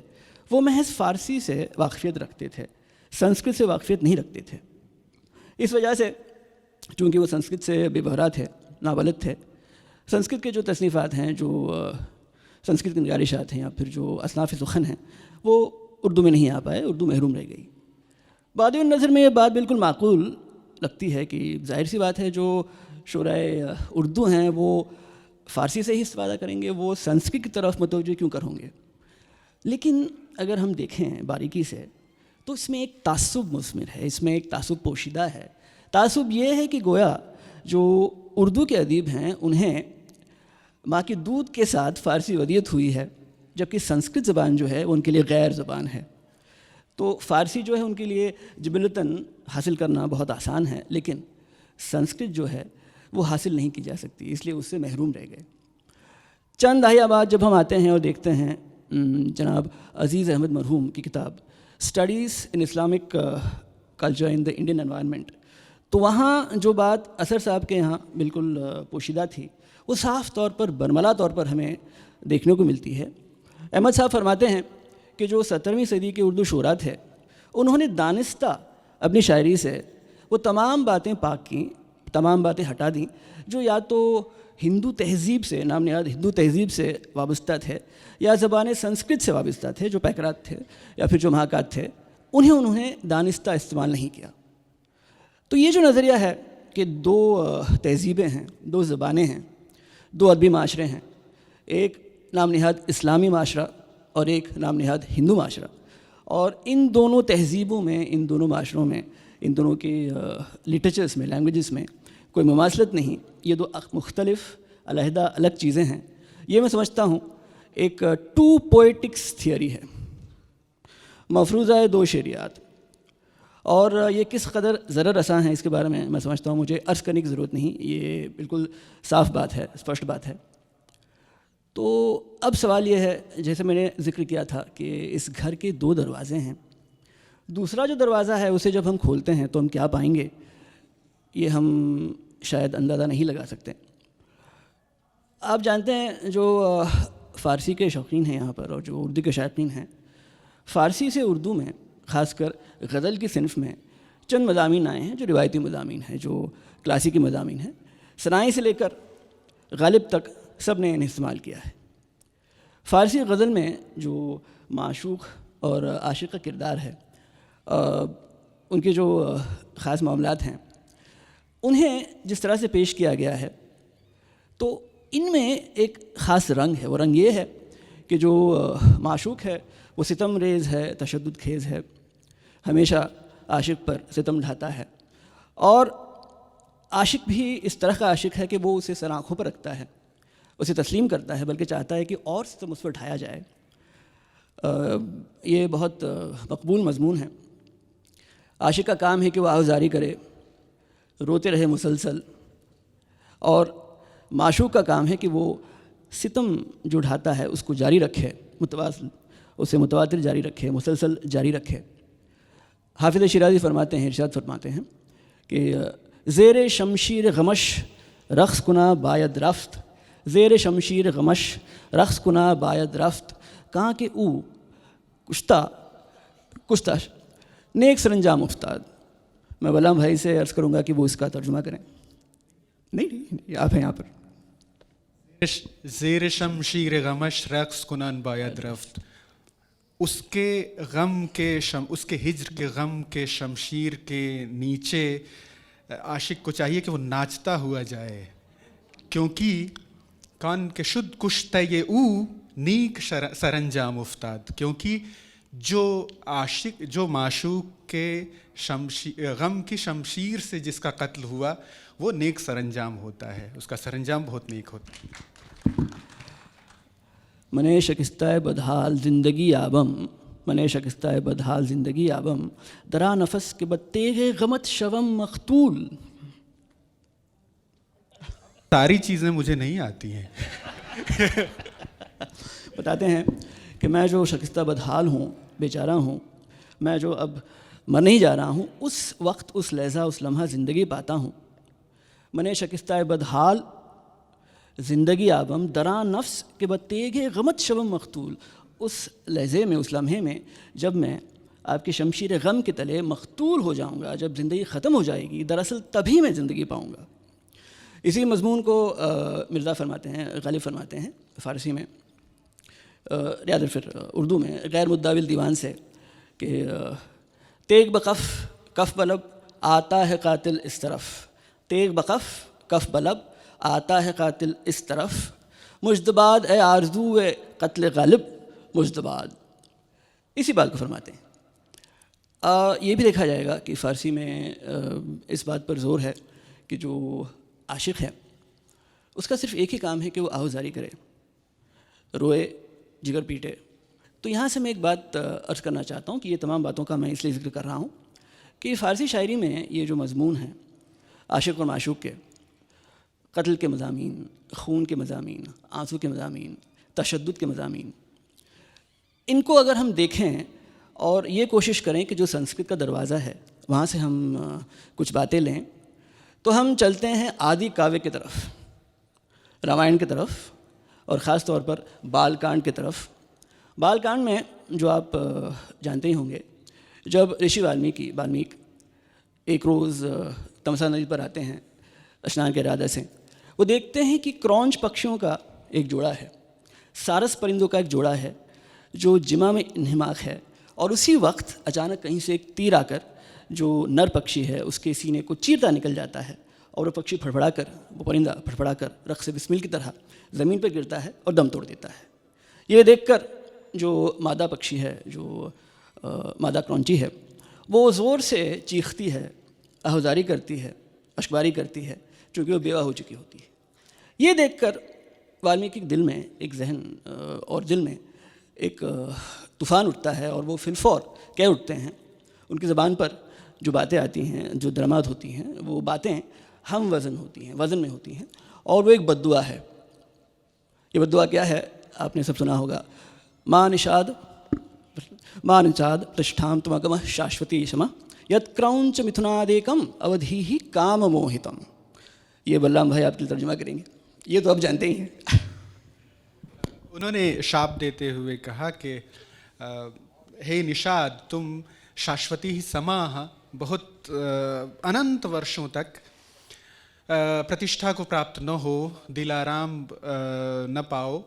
Speaker 3: वो महज फ़ारसी से वाक़फ़ियत रखते थे, संस्कृत से वाक़फ़ियत नहीं रखते थे। इस वजह से चूँकि वो संस्कृत से बेबहरा थे, नाबलद थे, संस्कृत के जो तसनीफ़ात हैं, जो संस्कृत के निगारिशात हैं या फिर जो असनाफ़ सुखन हैं, वो उर्दू में नहीं आ पाए, उर्दू महरूम रह गई। बाद नज़र में ये बात बिल्कुल माकूल लगती है कि जाहिर सी बात है जो शुराए उर्दू हैं वो फ़ारसी से ही इस्तेमाल करेंगे, वो संस्कृत की तरफ मुतवज्जो क्यों कर होंगे। लेकिन अगर हम देखें बारीकी से तो इसमें एक तासुब मुज़मिर है, इसमें एक तासुब पोशीदा है। तासुब ये है कि गोया जो उर्दू के अदीब हैं उन्हें माँ के दूध के साथ फ़ारसी वदियत हुई है, जबकि संस्कृत ज़बान जो है वो उनके लिए गैर ज़बान है। तो फ़ारसी जो है उनके लिए जिबलतन हासिल करना बहुत आसान है, लेकिन संस्कृत जो है वो हासिल नहीं की जा सकती, इसलिए उससे महरूम रह गए। चंद दहाइयाँ बाद जब हम आते हैं और देखते हैं जनाब अज़ीज़ अहमद मरहूम की किताब studies in Islamic culture in the Indian environment, तो वहाँ जो बात असर साहब के यहाँ बिल्कुल पोशीदा थी, वो साफ़ तौर पर बरमला तौर पर हमें देखने को मिलती है। अहमद साहब फरमाते हैं कि जो 17वीं सदी के उर्दू शुरा थे, उन्होंने दानिस्ता अपनी शायरी से वो तमाम बातें पाक की, तमाम बातें हटा दी जो या तो हिंदू तहज़ीब से, नाम नहाद हिंदू तहज़ीब से वाबस्ता थे या ज़बान संस्कृत से वाबस्ता थे, जो पैकरात थे या फिर जो महाकात थे, उन्होंने दानिस्ता इस्तेमाल नहीं किया। तो ये जो नज़रिया है कि दो तहज़ीबें हैं, दो ज़बानें हैं, दो अरबी माशरे हैं, एक नाम नहाद इस्लामी माशरा और एक नाम नहाद हिंदू माशरा, और इन दोनों तहज़ीबों में, इन दोनों माशरों में, इन दोनों के लिटरेचर्स में, लैंग्वेजेस में कोई मुमासलत नहीं। ये दो मुख्तलिफ अलहदा अलग चीज़ें हैं। ये मैं समझता हूँ एक टू पोएटिक्स थियरी है, मफरूज़ा है दो शेरियात, और ये किस कदर ज़रर रसां है इसके बारे में मैं समझता हूँ मुझे अर्ज़ करने की ज़रूरत नहीं, ये बिल्कुल साफ़ बात है, स्पष्ट बात है। तो अब सवाल ये है, जैसे मैंने ज़िक्र किया था कि इस घर के दो दरवाज़े हैं, दूसरा जो दरवाज़ा है उसे जब हम खोलते हैं तो हम क्या पाएंगे, ये हम शायद अंदाज़ा नहीं लगा सकते। आप जानते हैं जो फ़ारसी के शौकीन हैं यहाँ पर और जो उर्दू के शौकीन हैं, फ़ारसी से उर्दू में ख़ासकर गज़ल की सिनफ में चंद मज़ामीन आए हैं जो रिवायती मज़ामीन हैं, जो क्लासिकी मज़ामीन हैं, सनाई से लेकर गालिब तक सब ने इन्हें इस्तेमाल किया है। फ़ारसी गज़ल में जो माशूक़ और आशिक़ का किरदार है, उनके जो ख़ास मामलात हैं, उन्हें जिस तरह से पेश किया गया है, तो इनमें एक ख़ास रंग है। वो रंग ये है कि जो माशूक़ है वो सितम रेज़ है, तशद्दुद खेज़ है, हमेशा आशिक़ पर सितम ढाता है, और आशिक़ भी इस तरह का आशिक़ है कि वो उसे सर आँखों पर रखता है, उसे तस्लीम करता है, बल्कि चाहता है कि और सितम उस पर ढाया जाए। ये बहुत मकबूल मज़मून है। आशिक़ का काम है कि वह आहुज़ारी करे, रोते रहे मुसलसल, और माशूक़ का काम है कि वो सितम जो ढाता है उसको जारी रखे, मुतवासिल, उसे मुतवातिर जारी रखे, मुसलसल जारी रखे। हाफिज़ शिराज़ी फरमाते हैं, इरशाद फरमाते हैं कि ज़ेर शमशीर गमश रक़्स कुना बायद रफ्त, ज़ेर शमशीर गमश रक़्स कुना बायद रफ्त, कहाँ के ऊ कुश्ता कुश्ता नेक सरंजाम उफ्ताद। मैं वलाम भाई से अर्ज़ करूँगा कि वो इसका तर्जुमा करें। नहीं, आप हैं यहाँ पर।
Speaker 1: ज़ेर शमशीर गमश रक़्स कुनान बायद रफ्त, उसके गम के उसके हिज्र के गम के शमशीर के नीचे आशिक को चाहिए कि वो नाचता हुआ जाए, क्योंकि कान के शुद्ध कुश्ता ये ऊ नीक सरंजाम उफ्ताद, क्योंकि जो आशिक, जो माशूक के गम की शमशीर से जिसका कत्ल हुआ वो नेक सरंजाम होता है, उसका सरंजाम बहुत नेक होता है।
Speaker 3: मने शकिस्ता बदहाल ज़िंदगी आबम, मने शकिस्ता बदहाल ज़िंदगी आबम, दरा नफस के बत्तेगे गमत शवम मख्तूल।
Speaker 1: सारी चीज़ें मुझे नहीं आती हैं।
Speaker 3: बताते हैं कि मैं जो शकिस्ता बदहाल हूँ, बेचारा हूँ, मैं जो अब मर नहीं जा रहा हूँ, उस वक्त, उस लहज़ा, उस लम्हा ज़िंदगी पाता हूँ। मने शकिस्ता बदहाल ज़िंदगी आबम, दरा नफ्स के बत्तेगे गमत शवम मख्तूल, उस लहज़े में, उस लम्हे में जब मैं आपकी शमशीर गम के तले मख्तूल हो जाऊँगा, जब ज़िंदगी ख़त्म हो जाएगी, दरअसल तभी मैं ज़िंदगी पाऊँगा। इसी मज़मून को मिर्ज़ा फरमाते हैं, गालिब फरमाते हैं फ़ारसी में, या फिर उर्दू में गैर मुद्दाविल दीवान से कि तेग बकफ़ कफ़ बलब आता है कातिल इस तरफ, तेग बकफ़ कफ़ बलब आता है कातिल इस तरफ, मुजदबाद ए आरज़ू ए क़त्ल गालिब मुजदबाद। इसी बात को फरमाते हैं। ये भी देखा जाएगा कि फ़ारसी में इस बात पर ज़ोर है कि जो आशिक़ है उसका सिर्फ़ एक ही काम है कि वो आहुज़ारी करे, रोए, जिगर पीटे। तो यहाँ से मैं एक बात अर्ज़ करना चाहता हूँ कि ये तमाम बातों का मैं इसलिए ज़िक्र कर रहा हूँ कि फ़ारसी शायरी में ये जो मज़मून है आशिक़ और माशूक़ के, कत्ल के मज़ामीन, खून के मज़ामीन, आंसू के मज़ामीन, तशद्दुद के मज़ामीन, इनको अगर हम देखें और ये कोशिश करें कि जो संस्कृत का दरवाज़ा है वहाँ से हम कुछ बातें लें, तो हम चलते हैं आदि काव्य की तरफ, रामायण की तरफ, और ख़ास तौर पर बालकांड की तरफ। बालकांड में जो आप जानते ही होंगे, जब ऋषि वाल्मीकि एक रोज़ तमसा नदी पर आते हैं स्नान के इरादे से, वो देखते हैं कि क्रौंच पक्षियों का एक जोड़ा है, सारस परिंदों का एक जोड़ा है जो जिमा में इन्हिमाक है, और उसी वक्त अचानक कहीं से एक तीर आकर जो नर पक्षी है उसके सीने को चीरता निकल जाता है, और वो पक्षी वो परिंदा फड़फड़ा कर रक़्स बिस्मिल की तरह ज़मीन पर गिरता है और दम तोड़ देता है। ये देखकर जो मादा पक्षी है, जो मादा क्रौंची है, वो ज़ोर से चीखती है, आहुजारी करती है, अश्कबारी करती है, चूँकि वो बेवा हो चुकी होती है। ये देखकर वाल्मीकि के दिल में एक जहन और दिल में एक तूफ़ान उठता है, और वो फिलफौर कह उठते हैं। उनकी ज़बान पर जो बातें आती हैं, जो दरमाद होती हैं, वो बातें हम वज़न होती हैं, वज़न में होती हैं, और वो एक बद्दुआ है। ये बद्दुआ क्या है? आपने सब सुना होगा, माँ निषाद पृष्ठाम तुमगम शाश्वती क्षमा यत् क्रौंच मिथुनादेकम अवधि ही काम मोहितम। ये बलराम भाई आपके लिए तर्जुमा करेंगे, ये तो आप जानते ही हैं।
Speaker 1: उन्होंने शाप देते हुए कहा कि हे निषाद, तुम शाश्वती ही समाह, बहुत अनंत वर्षों तक प्रतिष्ठा को प्राप्त न हो, दिलाराम न पाओ,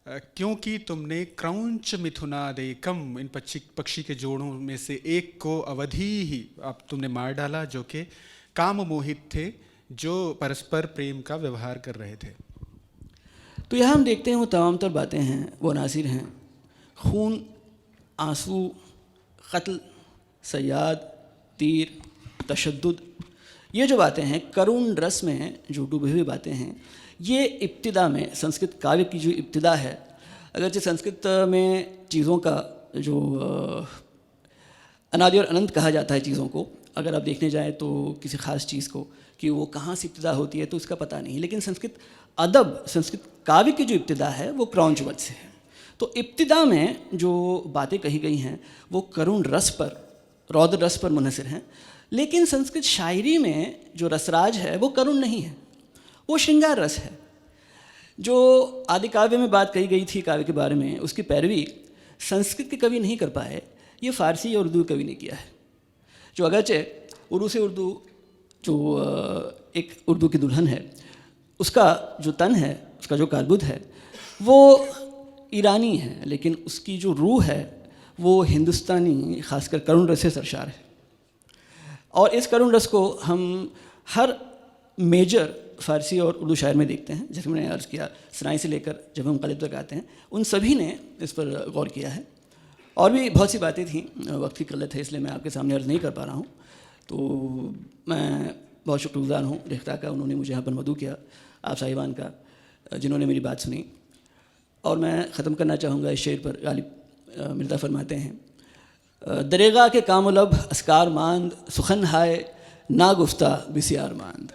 Speaker 1: क्योंकि तुमने क्रौंच मिथुनादेकम, इन पक्षी के जोड़ों में से एक को अवधि ही तुमने मार डाला, जो कि काम मोहित थे, जो परस्पर प्रेम का व्यवहार कर रहे थे।
Speaker 3: तो यहाँ हम देखते हैं वो तमाम तर बातें हैं, वो अनासिर हैं, खून, आंसू, कत्ल, सयाद, तीर, तशद्दुद, ये जो बातें हैं करुण रस में जो डूबी हुई बातें हैं, ये इब्तिदा में संस्कृत काव्य की जो इब्तिदा है, अगरचे संस्कृत में चीज़ों का जो अनादि और अनंत कहा जाता है चीज़ों को, अगर आप देखने जाएँ तो किसी ख़ास चीज़ को कि वो कहाँ से इब्तिदा होती है तो उसका पता नहीं, लेकिन संस्कृत अदब, संस्कृत काव्य की जो इब्तिदा है वो क्रौंच वध से है। तो इब्तिदा में जो बातें कही गई हैं वो करुण रस पर, रौद्र रस पर मुनहसर हैं, लेकिन संस्कृत शायरी में जो रसराज है वो करुण नहीं है, वो श्रृंगार रस है। जो आदि काव्य में बात कही गई थी काव्य के बारे में, उसकी पैरवी संस्कृत के कवि नहीं कर पाए, ये फ़ारसी और उर्दू कवि ने किया है। जो अगरचे उर्दू से उर्दू, जो एक उर्दू की दुल्हन है, उसका जो तन है, उसका जो कारबुद है वो ईरानी है, लेकिन उसकी जो रूह है वो हिंदुस्तानी, खासकर करुण रस से सरशार है। और इस करुण रस को हम हर मेजर फ़ारसी और उर्दू शायर में देखते हैं। जैसे मैंने अर्ज़ किया, सनाई से लेकर जब हम ग़ालिब तक आते हैं, उन सभी ने इस पर गौर किया है। और भी बहुत सी बातें थीं, वक्त की किल्लत है इसलिए मैं आपके सामने अर्ज़ नहीं कर पा रहा हूँ। तो मैं बहुत शुक्रगुज़ार हूँ रेख्ता का, उन्होंने मुझे यहाँ पर मदऊ किया, आप साहिबान का, जिन्होंने मेरी बात सुनी। और मैं ख़त्म करना चाहूँगा इस शेर पर। गालिब मिर्ज़ा फरमाते हैं, दरेगा के कामुलब अस्कार मांद, सुखन हाय ना गुफ्ता बिसियार मांद।